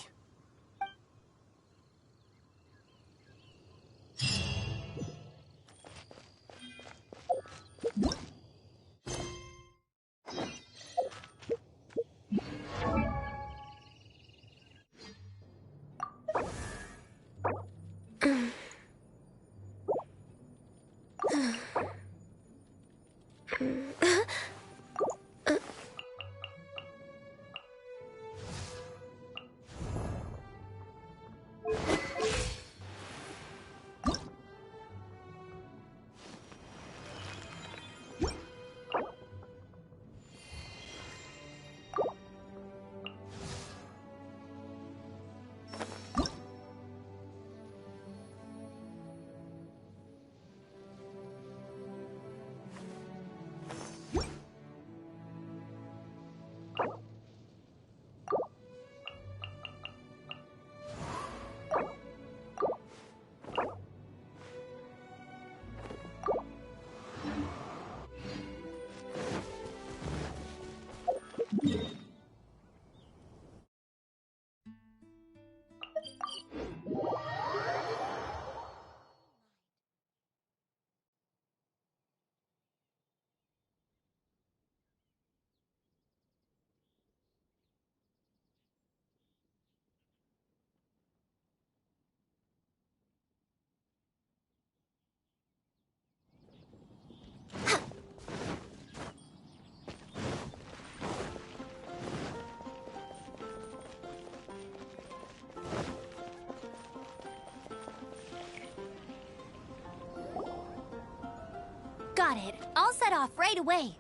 Got it. I'll set off right away.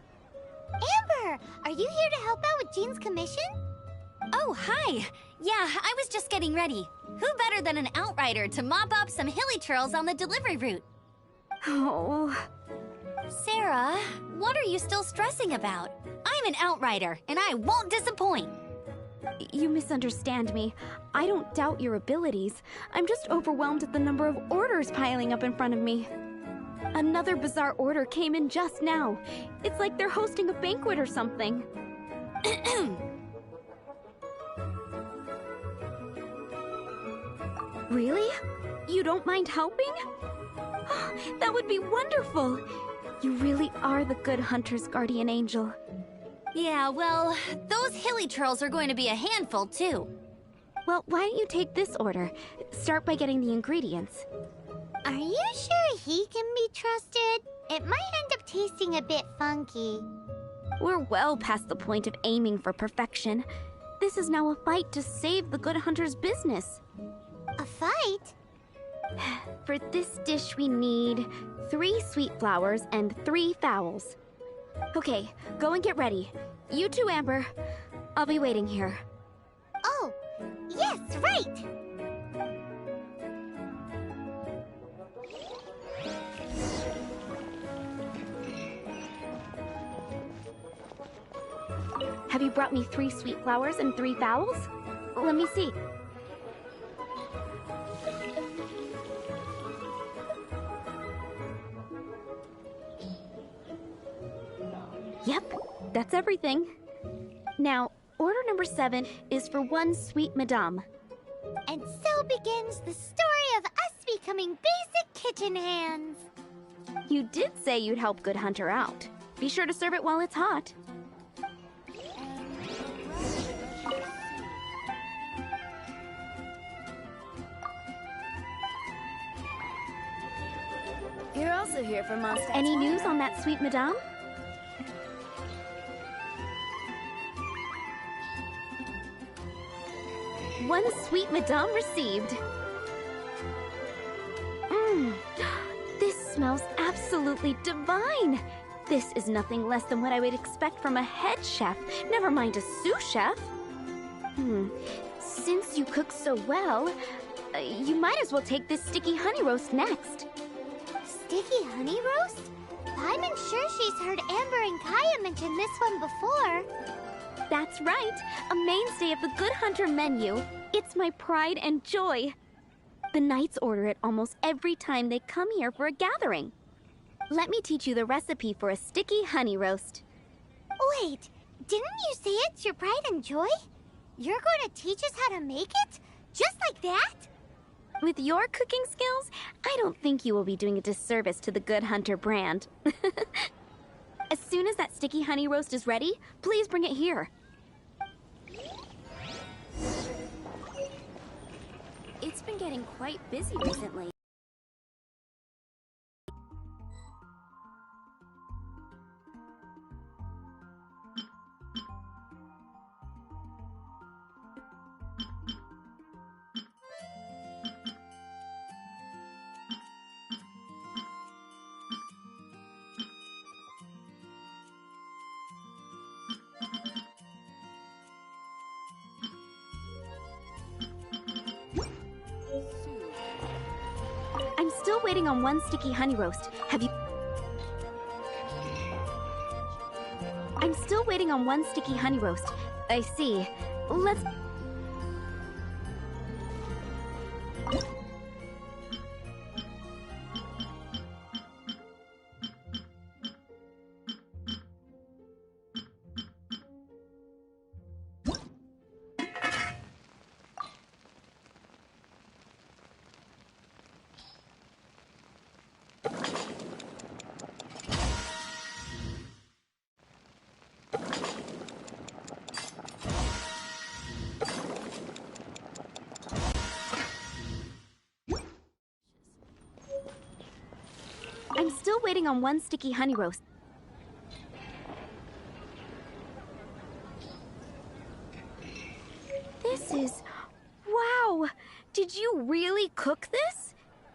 Amber, are you here to help out with Jean's commission? Oh, hi. Yeah, I was just getting ready. Who better than an outrider to mop up some hilly churls on the delivery route? Oh. Sarah, what are you still stressing about? I'm an outrider, and I won't disappoint. You misunderstand me. I don't doubt your abilities. I'm just overwhelmed at the number of orders piling up in front of me. Another bizarre order came in just now. It's like they're hosting a banquet or something. Really? You don't mind helping? That would be wonderful. You really are the good hunter's guardian angel. Yeah, well, those hilly churls are going to be a handful, too. Well, why don't you take this order? Start by getting the ingredients. Are you sure he can be trusted? It might end up tasting a bit funky. We're well past the point of aiming for perfection. This is now a fight to save the good hunter's business. A fight? For this dish we need 3 sweet flowers and 3 fowls. Okay, go and get ready. You too, Amber. I'll be waiting here. Oh, yes, right! Have you brought me 3 sweet flowers and 3 fowls? Let me see. Yep, that's everything. Now, order number 7 is for 1 sweet madame. And so begins the story of us becoming basic kitchen hands. You did say you'd help Good Hunter out. Be sure to serve it while it's hot. You're also here for Mondstadt. Any news on that sweet madame? One sweet madame received. This smells absolutely divine. This is nothing less than what I would expect from a head chef, never mind a sous chef. Since you cook so well, you might as well take this sticky honey roast next. Sticky honey roast? I'm sure she's heard Amber and Kaya mention this one before. That's right, a mainstay of the Good Hunter menu. It's my pride and joy. The knights order it almost every time they come here for a gathering. Let me teach you the recipe for a sticky honey roast. Wait, didn't you say it's your pride and joy? You're going to teach us how to make it? Just like that? With your cooking skills, I don't think you will be doing a disservice to the Good Hunter brand. As soon as that sticky honey roast is ready, please bring it here. It's been getting quite busy recently. I'm still waiting on 1 sticky honey roast. Have you... I'm still waiting on 1 sticky honey roast. I see. Let's... I'm still waiting on 1 sticky honey roast. This is... Wow! Did you really cook this?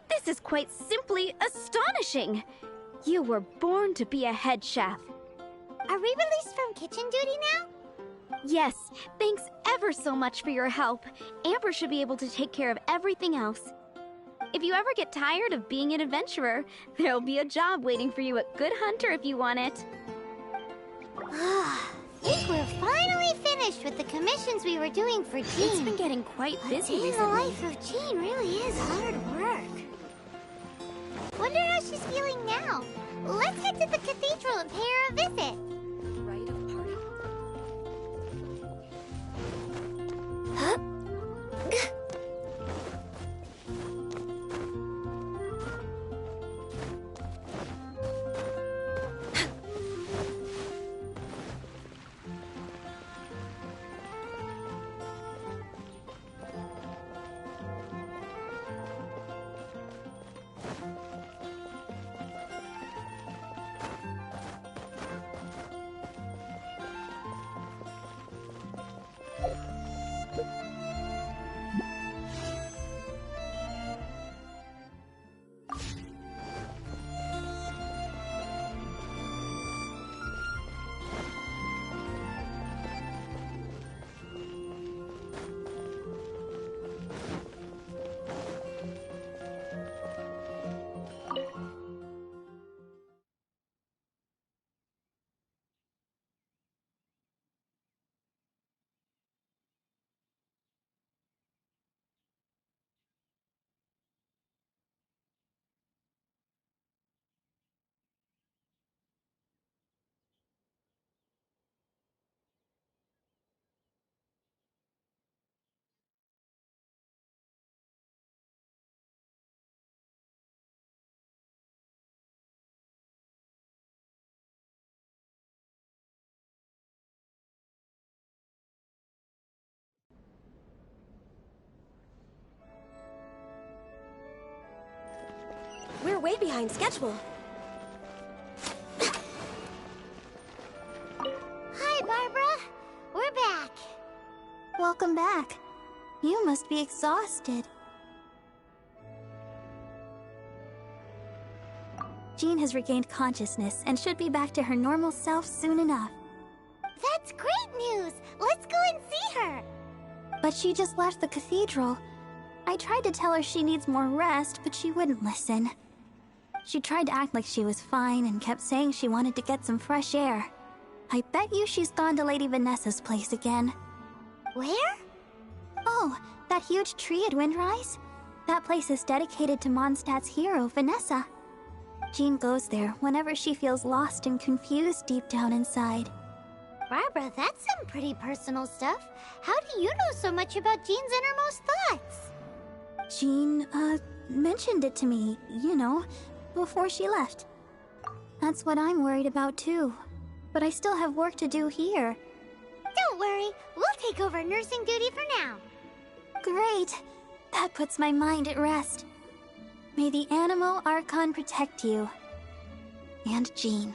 This is quite simply astonishing! You were born to be a head chef. Are we released from kitchen duty now? Yes, thanks ever so much for your help. Amber should be able to take care of everything else. If you ever get tired of being an adventurer, there'll be a job waiting for you at Good Hunter if you want it. Think we're finally finished with the commissions we were doing for Jean. It's been getting quite busy recently. The life of Jean really is hard work. Wonder how she's feeling now. Let's head to the cathedral and pay her a visit. Rite of party. way behind schedule. Hi, Barbara. We're back. Welcome back. You must be exhausted. Jean has regained consciousness and should be back to her normal self soon enough. That's great news! Let's go and see her! But she just left the cathedral. I tried to tell her she needs more rest, but she wouldn't listen. She tried to act like she was fine and kept saying she wanted to get some fresh air. I bet you she's gone to Lady Vanessa's place again. Where? Oh, that huge tree at Windrise? That place is dedicated to Mondstadt's hero, Vanessa. Jean goes there whenever she feels lost and confused deep down inside. Barbara, that's some pretty personal stuff. How do you know so much about Jean's innermost thoughts? Jean, mentioned it to me, you know, before she left. That's what I'm worried about too. But I still have work to do here. Don't worry, we'll take over nursing duty for now. Great! That puts my mind at rest. May the Animo Archon protect you. And Jean.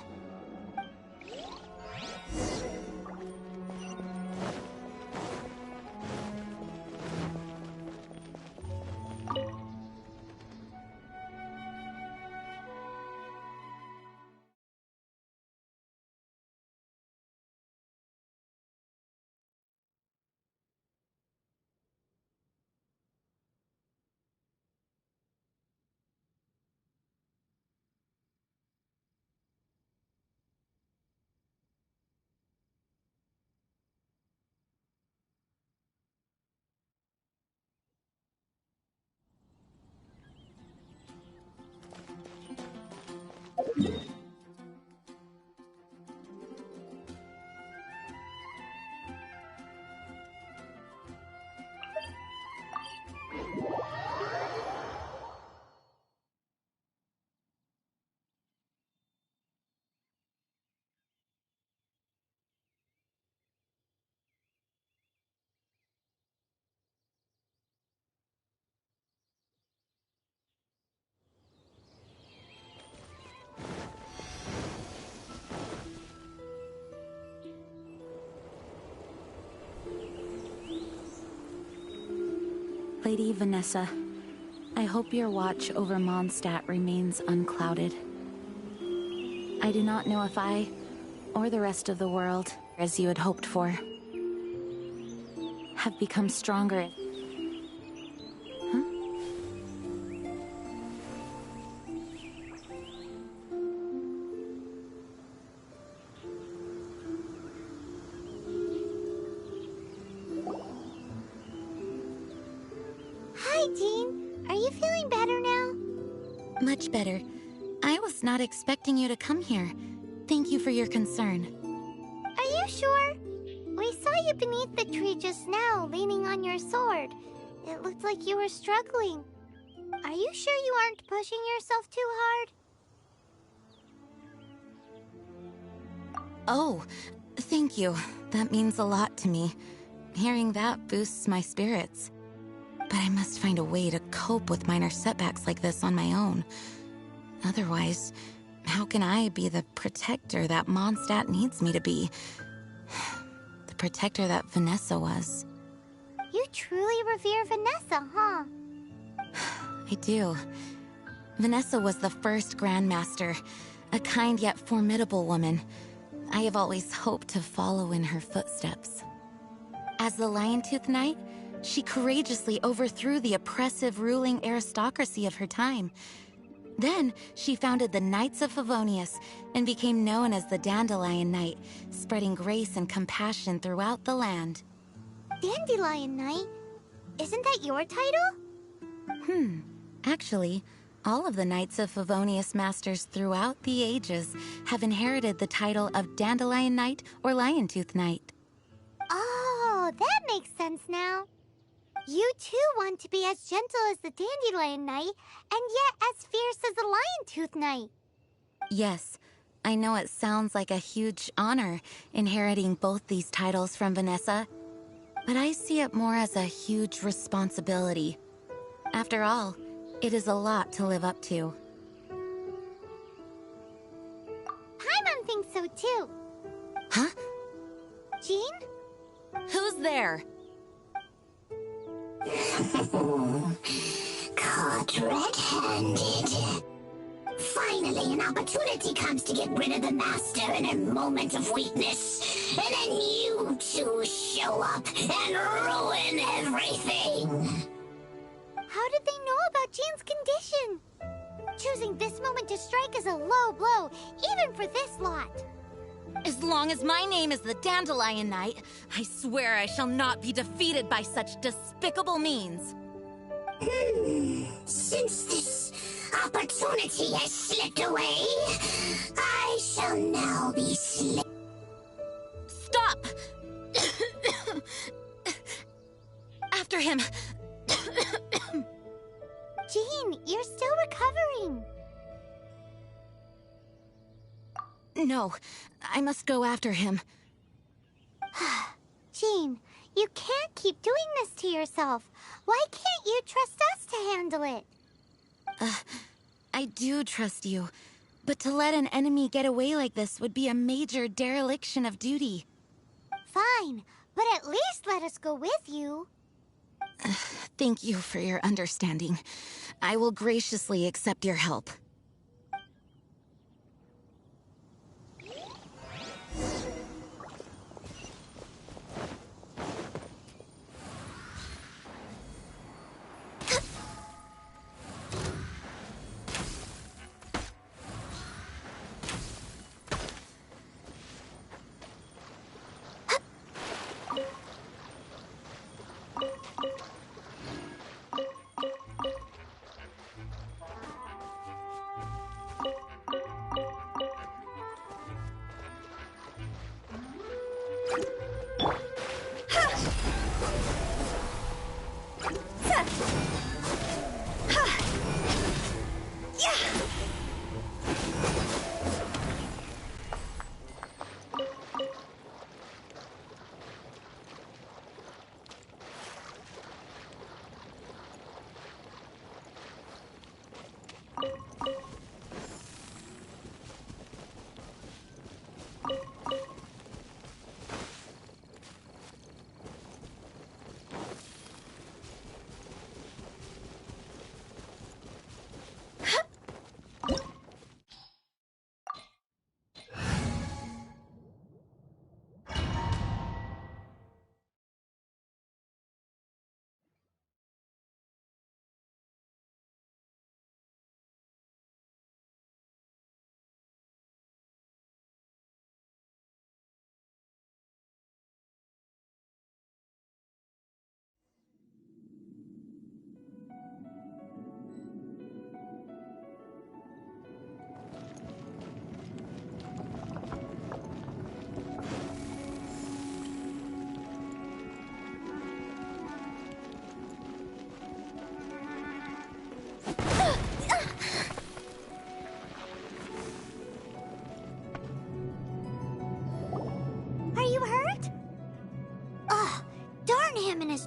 Lady Vanessa, I hope your watch over Mondstadt remains unclouded. I do not know if I, or the rest of the world, as you had hoped for, have become stronger. Huh? Hi, Jean. Are you feeling better now? Much better. I was not expecting you to come here. Thank you for your concern. Are you sure? We saw you beneath the tree just now, leaning on your sword. It looked like you were struggling. Are you sure you aren't pushing yourself too hard? Oh, thank you. That means a lot to me. Hearing that boosts my spirits. But I must find a way to cope with minor setbacks like this on my own. Otherwise, how can I be the protector that Mondstadt needs me to be? The protector that Vanessa was. You truly revere Vanessa, huh? I do. Vanessa was the first Grandmaster, a kind yet formidable woman. I have always hoped to follow in her footsteps. As the Lion-Tooth Knight, she courageously overthrew the oppressive ruling aristocracy of her time. Then, she founded the Knights of Favonius and became known as the Dandelion Knight, spreading grace and compassion throughout the land. Dandelion Knight? Isn't that your title? Actually, all of the Knights of Favonius Masters throughout the ages have inherited the title of Dandelion Knight or Lion-Tooth Knight. Oh, that makes sense now. You too want to be as gentle as the Dandelion Knight, and yet as fierce as the Lion-Tooth Knight. Yes, I know it sounds like a huge honor, inheriting both these titles from Vanessa, but I see it more as a huge responsibility. After all, it is a lot to live up to. you too. Huh? Jean? Who's there? Caught red-handed. Finally, an opportunity comes to get rid of the Master in a moment of weakness. And then you two show up and ruin everything. How did they know about Jean's condition? Choosing this moment to strike is a low blow, even for this lot. As long as my name is the Dandelion Knight, I swear I shall not be defeated by such despicable means. Since this opportunity has slipped away, I shall now be Stop! After him! Jean, you're still recovering. No, I must go after him. Jean, you can't keep doing this to yourself. Why can't you trust us to handle it? I do trust you, but to let an enemy get away like this would be a major dereliction of duty. Fine, but at least let us go with you. Thank you for your understanding. I will graciously accept your help.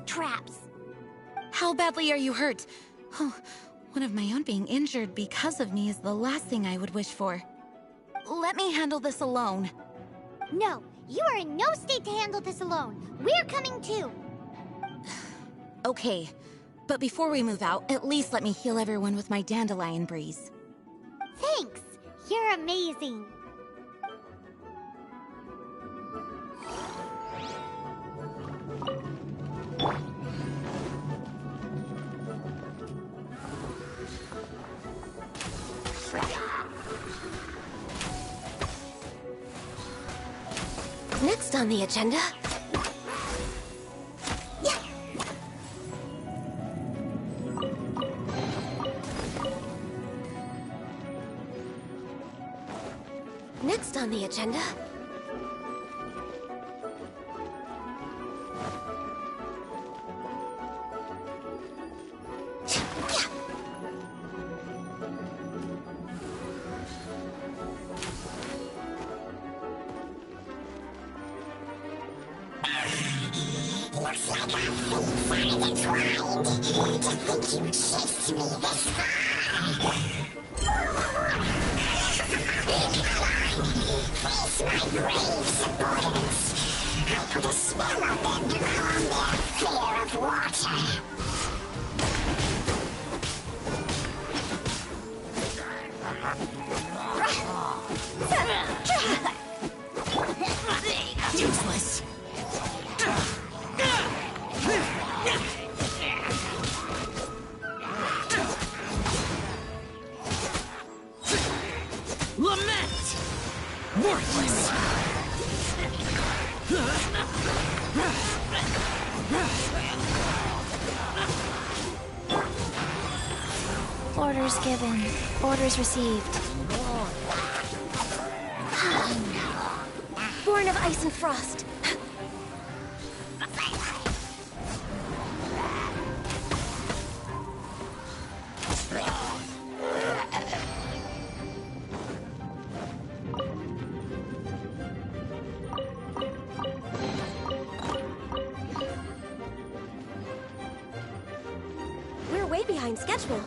Traps. How badly are you hurt? Oh, one of my own being injured because of me is the last thing I would wish for. Let me handle this alone. No, you are in no state to handle this alone. We're coming too. Okay, but before we move out, at least let me heal everyone with my dandelion breeze. Thanks. You're amazing. Next on the agenda... Next on the agenda... Looks like our feet are entwined. To think you chased me this far. Please Bless my brave supporters. I put a spell on them to calm their fear of water. Useless. Lament! Worthless! Orders given. Orders received. Born of ice and frost. We're way behind schedule.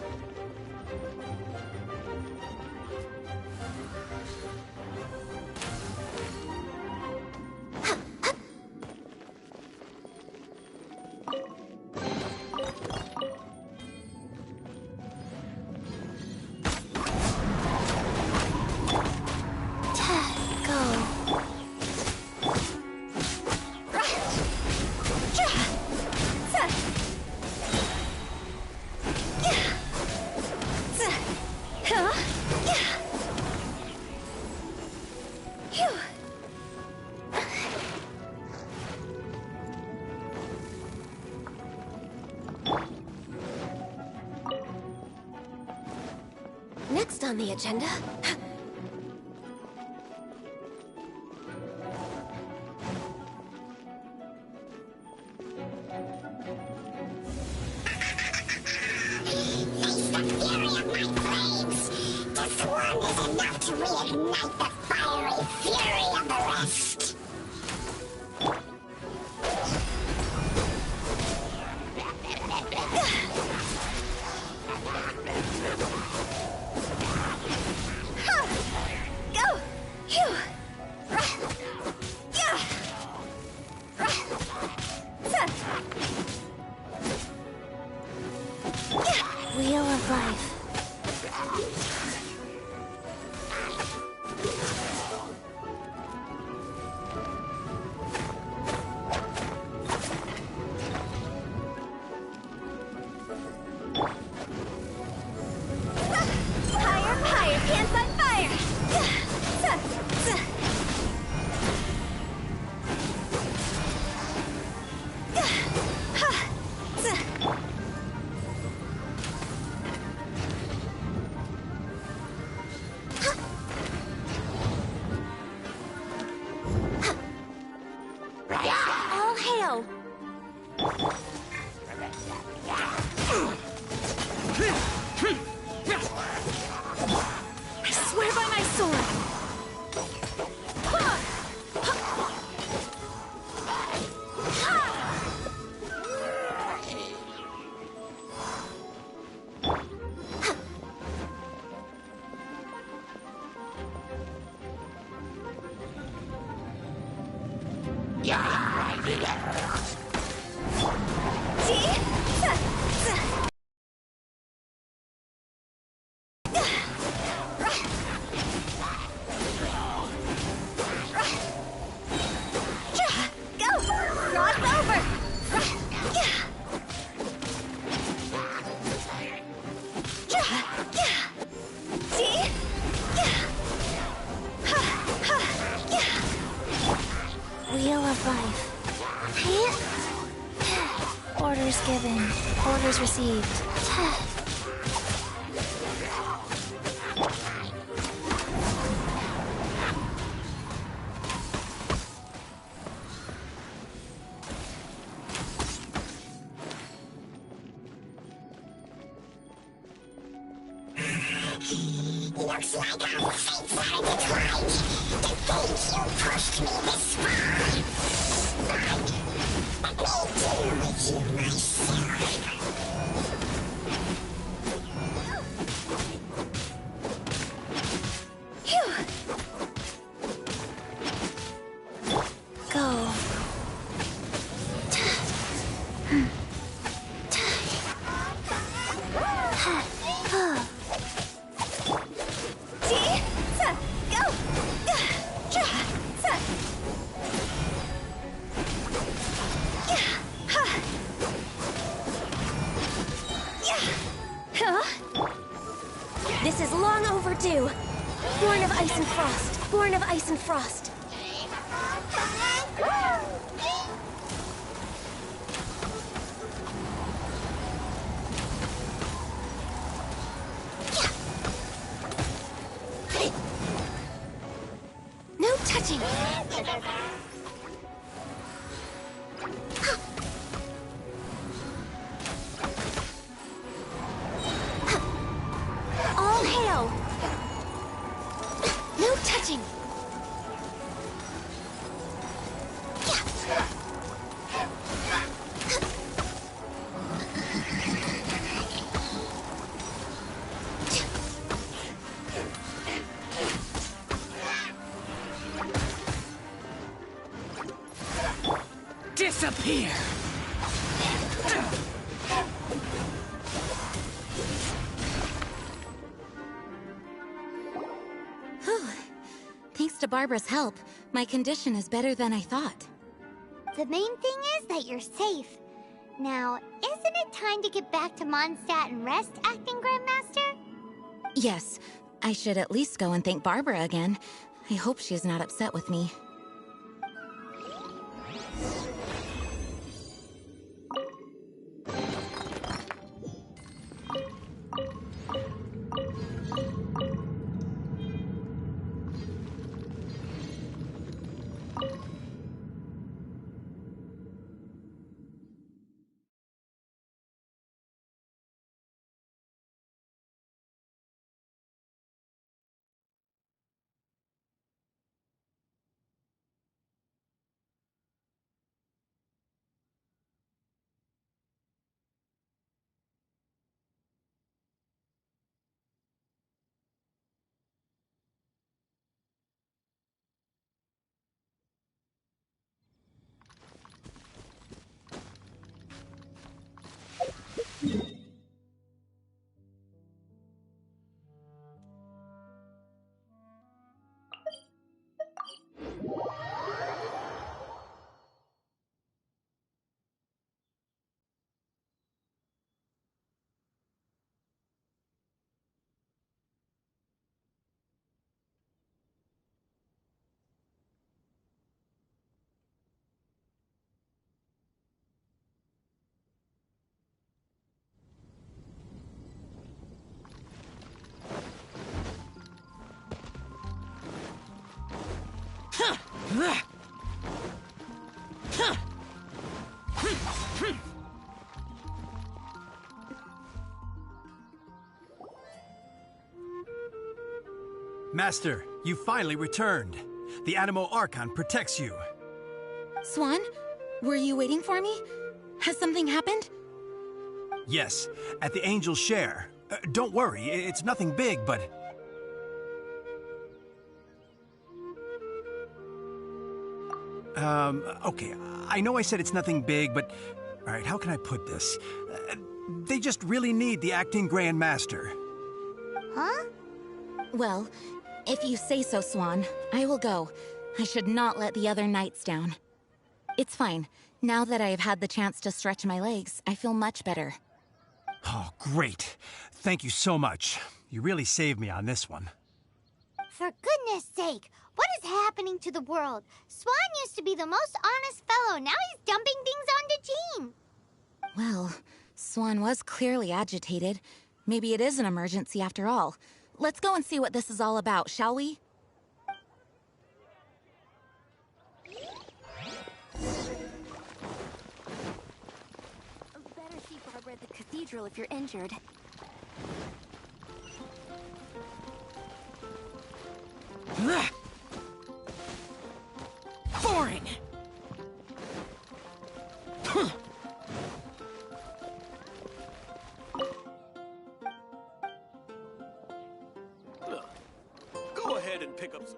Next on the agenda. Face the fury of my flames! This one is enough to reignite the fiery fury of the rest! Go! Phew! Wheel of Life. Higher, pants on fire! All hail! I swear by my sword! Go! Cross over! Wheel of Life. Orders given. Orders received. Looks like our fates are intertwined. To think you pushed me this far. But let me deal with you myself. Phew! Born of ice and frost. Born of ice and frost. No touching. All hail. No touching. Disappear! Whew. Thanks to Barbara's help, my condition is better than I thought. The main thing is that you're safe. Now, isn't it time to get back to Mondstadt and rest, Acting Grandmaster? Yes, I should at least go and thank Barbara again. I hope she's not upset with me. Master, you finally returned. The Animo Archon protects you. Swan, were you waiting for me? Has something happened? Yes, at the Angel's Share. Don't worry, it's nothing big, but... Okay, I know I said it's nothing big, but... Alright, how can I put this? They just really need the Acting Grand Master. Huh? Well, if you say so, Swan, I will go. I should not let the other knights down. It's fine. Now that I have had the chance to stretch my legs, I feel much better. Oh, great. Thank you so much. You really saved me on this one. For goodness sake, what is happening to the world? Swan used to be the most honest fellow. Now he's dumping things onto Jean. Well, Swan was clearly agitated. Maybe it is an emergency after all. Let's go and see what this is all about, shall we? Better see Barbara at the cathedral if you're injured. Foreign! Go ahead and pick up some...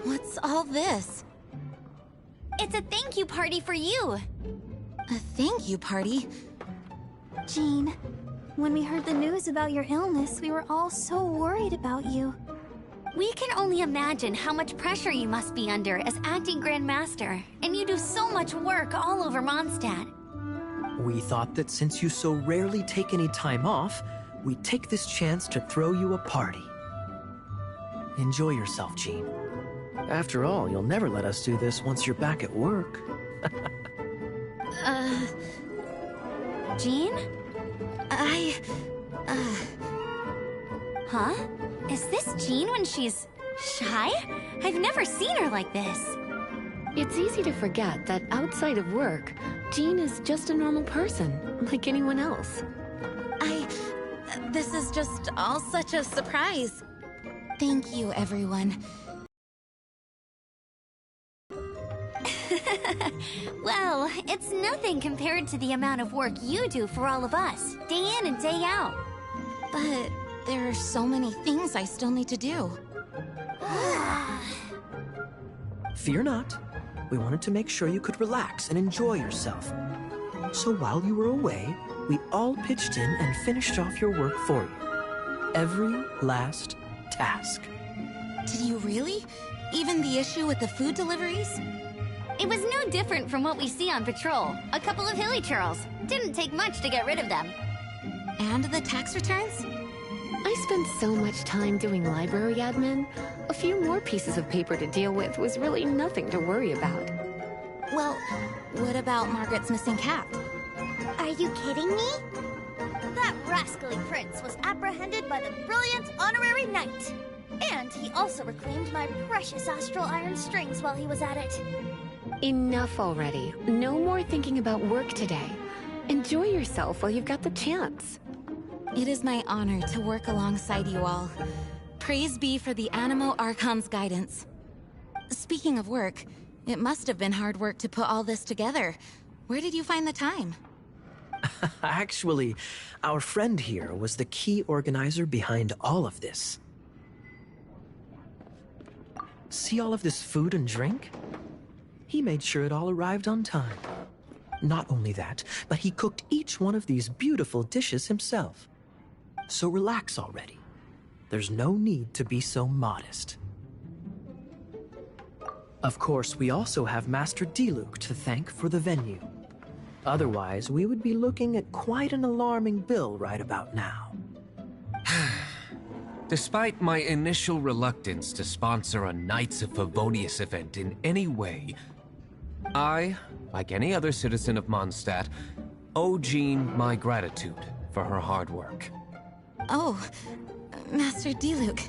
What's all this? It's a thank you party for you. A thank you party? Jean, when we heard the news about your illness, we were all so worried about you. We can only imagine how much pressure you must be under as acting Grand Master, and you do so much work all over Mondstadt. We thought that since you so rarely take any time off, we'd take this chance to throw you a party. Enjoy yourself, Jean. After all, you'll never let us do this once you're back at work. Jean? Huh? Is this Jean when she's shy? I've never seen her like this. It's easy to forget that outside of work, Jean is just a normal person, like anyone else. This is just all such a surprise. Thank you, everyone. Well, it's nothing compared to the amount of work you do for all of us, day in and day out. But there are so many things I still need to do. Fear not. We wanted to make sure you could relax and enjoy yourself. So while you were away, we all pitched in and finished off your work for you. Every last task. Did you really? Even the issue with the food deliveries? It was no different from what we see on patrol. A couple of hilly churls. Didn't take much to get rid of them. And the tax returns? I spent so much time doing library admin. A few more pieces of paper to deal with was really nothing to worry about. Well, what about Margaret's missing cat? Are you kidding me? That rascally prince was apprehended by the brilliant honorary knight. And he also reclaimed my precious astral iron strings while he was at it. Enough already. No more thinking about work today. Enjoy yourself while you've got the chance. It is my honor to work alongside you all. Praise be for the Animo Archon's guidance. Speaking of work, it must have been hard work to put all this together. Where did you find the time? Actually, our friend here was the key organizer behind all of this. See all of this food and drink? He made sure it all arrived on time. Not only that, but he cooked each one of these beautiful dishes himself. So relax already. There's no need to be so modest. Of course, we also have Master Diluc to thank for the venue. Otherwise, we would be looking at quite an alarming bill right about now. Despite my initial reluctance to sponsor a Knights of Favonius event in any way, I, like any other citizen of Mondstadt, owe Jean my gratitude for her hard work. Oh, Master Diluc,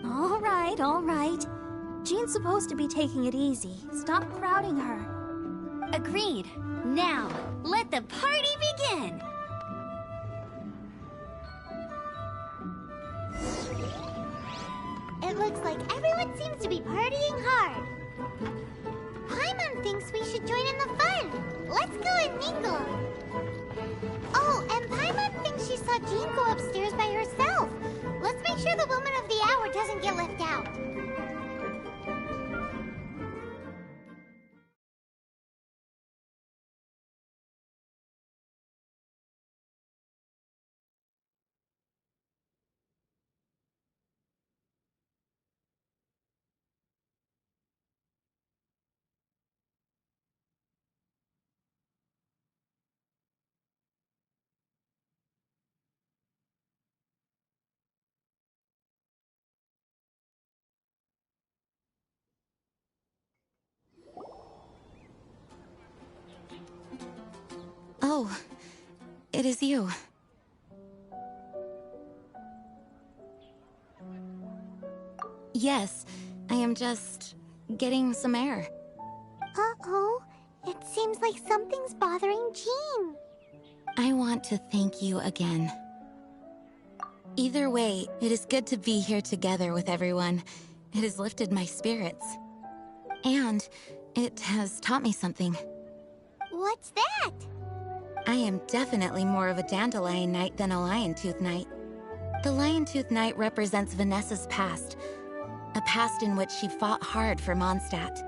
All right. Jean's supposed to be taking it easy. Stop crowding her. Agreed. Now, let the party begin! It looks like everyone seems to be partying hard. Paimon thinks we should join in the fun. Let's go and mingle. Oh, and Paimon thinks she saw Jean go upstairs by herself. Let's make sure the woman of the hour doesn't get left out. Oh, it is you. Yes, I am just getting some air. Uh-oh. It seems like something's bothering Jean. I want to thank you again. Either way, it is good to be here together with everyone. It has lifted my spirits. And it has taught me something. What's that? I am definitely more of a Dandelion Knight than a Lion-Tooth Knight. The Lion-Tooth Knight represents Vanessa's past, past in which she fought hard for Mondstadt.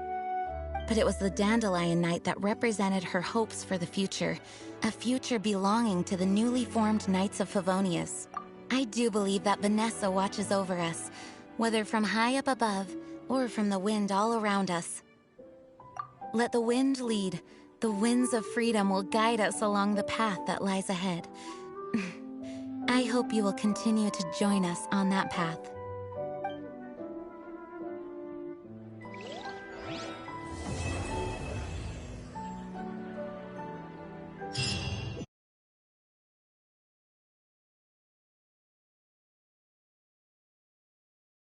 But it was the Dandelion Knight that represented her hopes for the future, a future belonging to the newly formed Knights of Favonius. I do believe that Vanessa watches over us, whether from high up above or from the wind all around us. Let the wind lead. The winds of freedom will guide us along the path that lies ahead. I hope you will continue to join us on that path.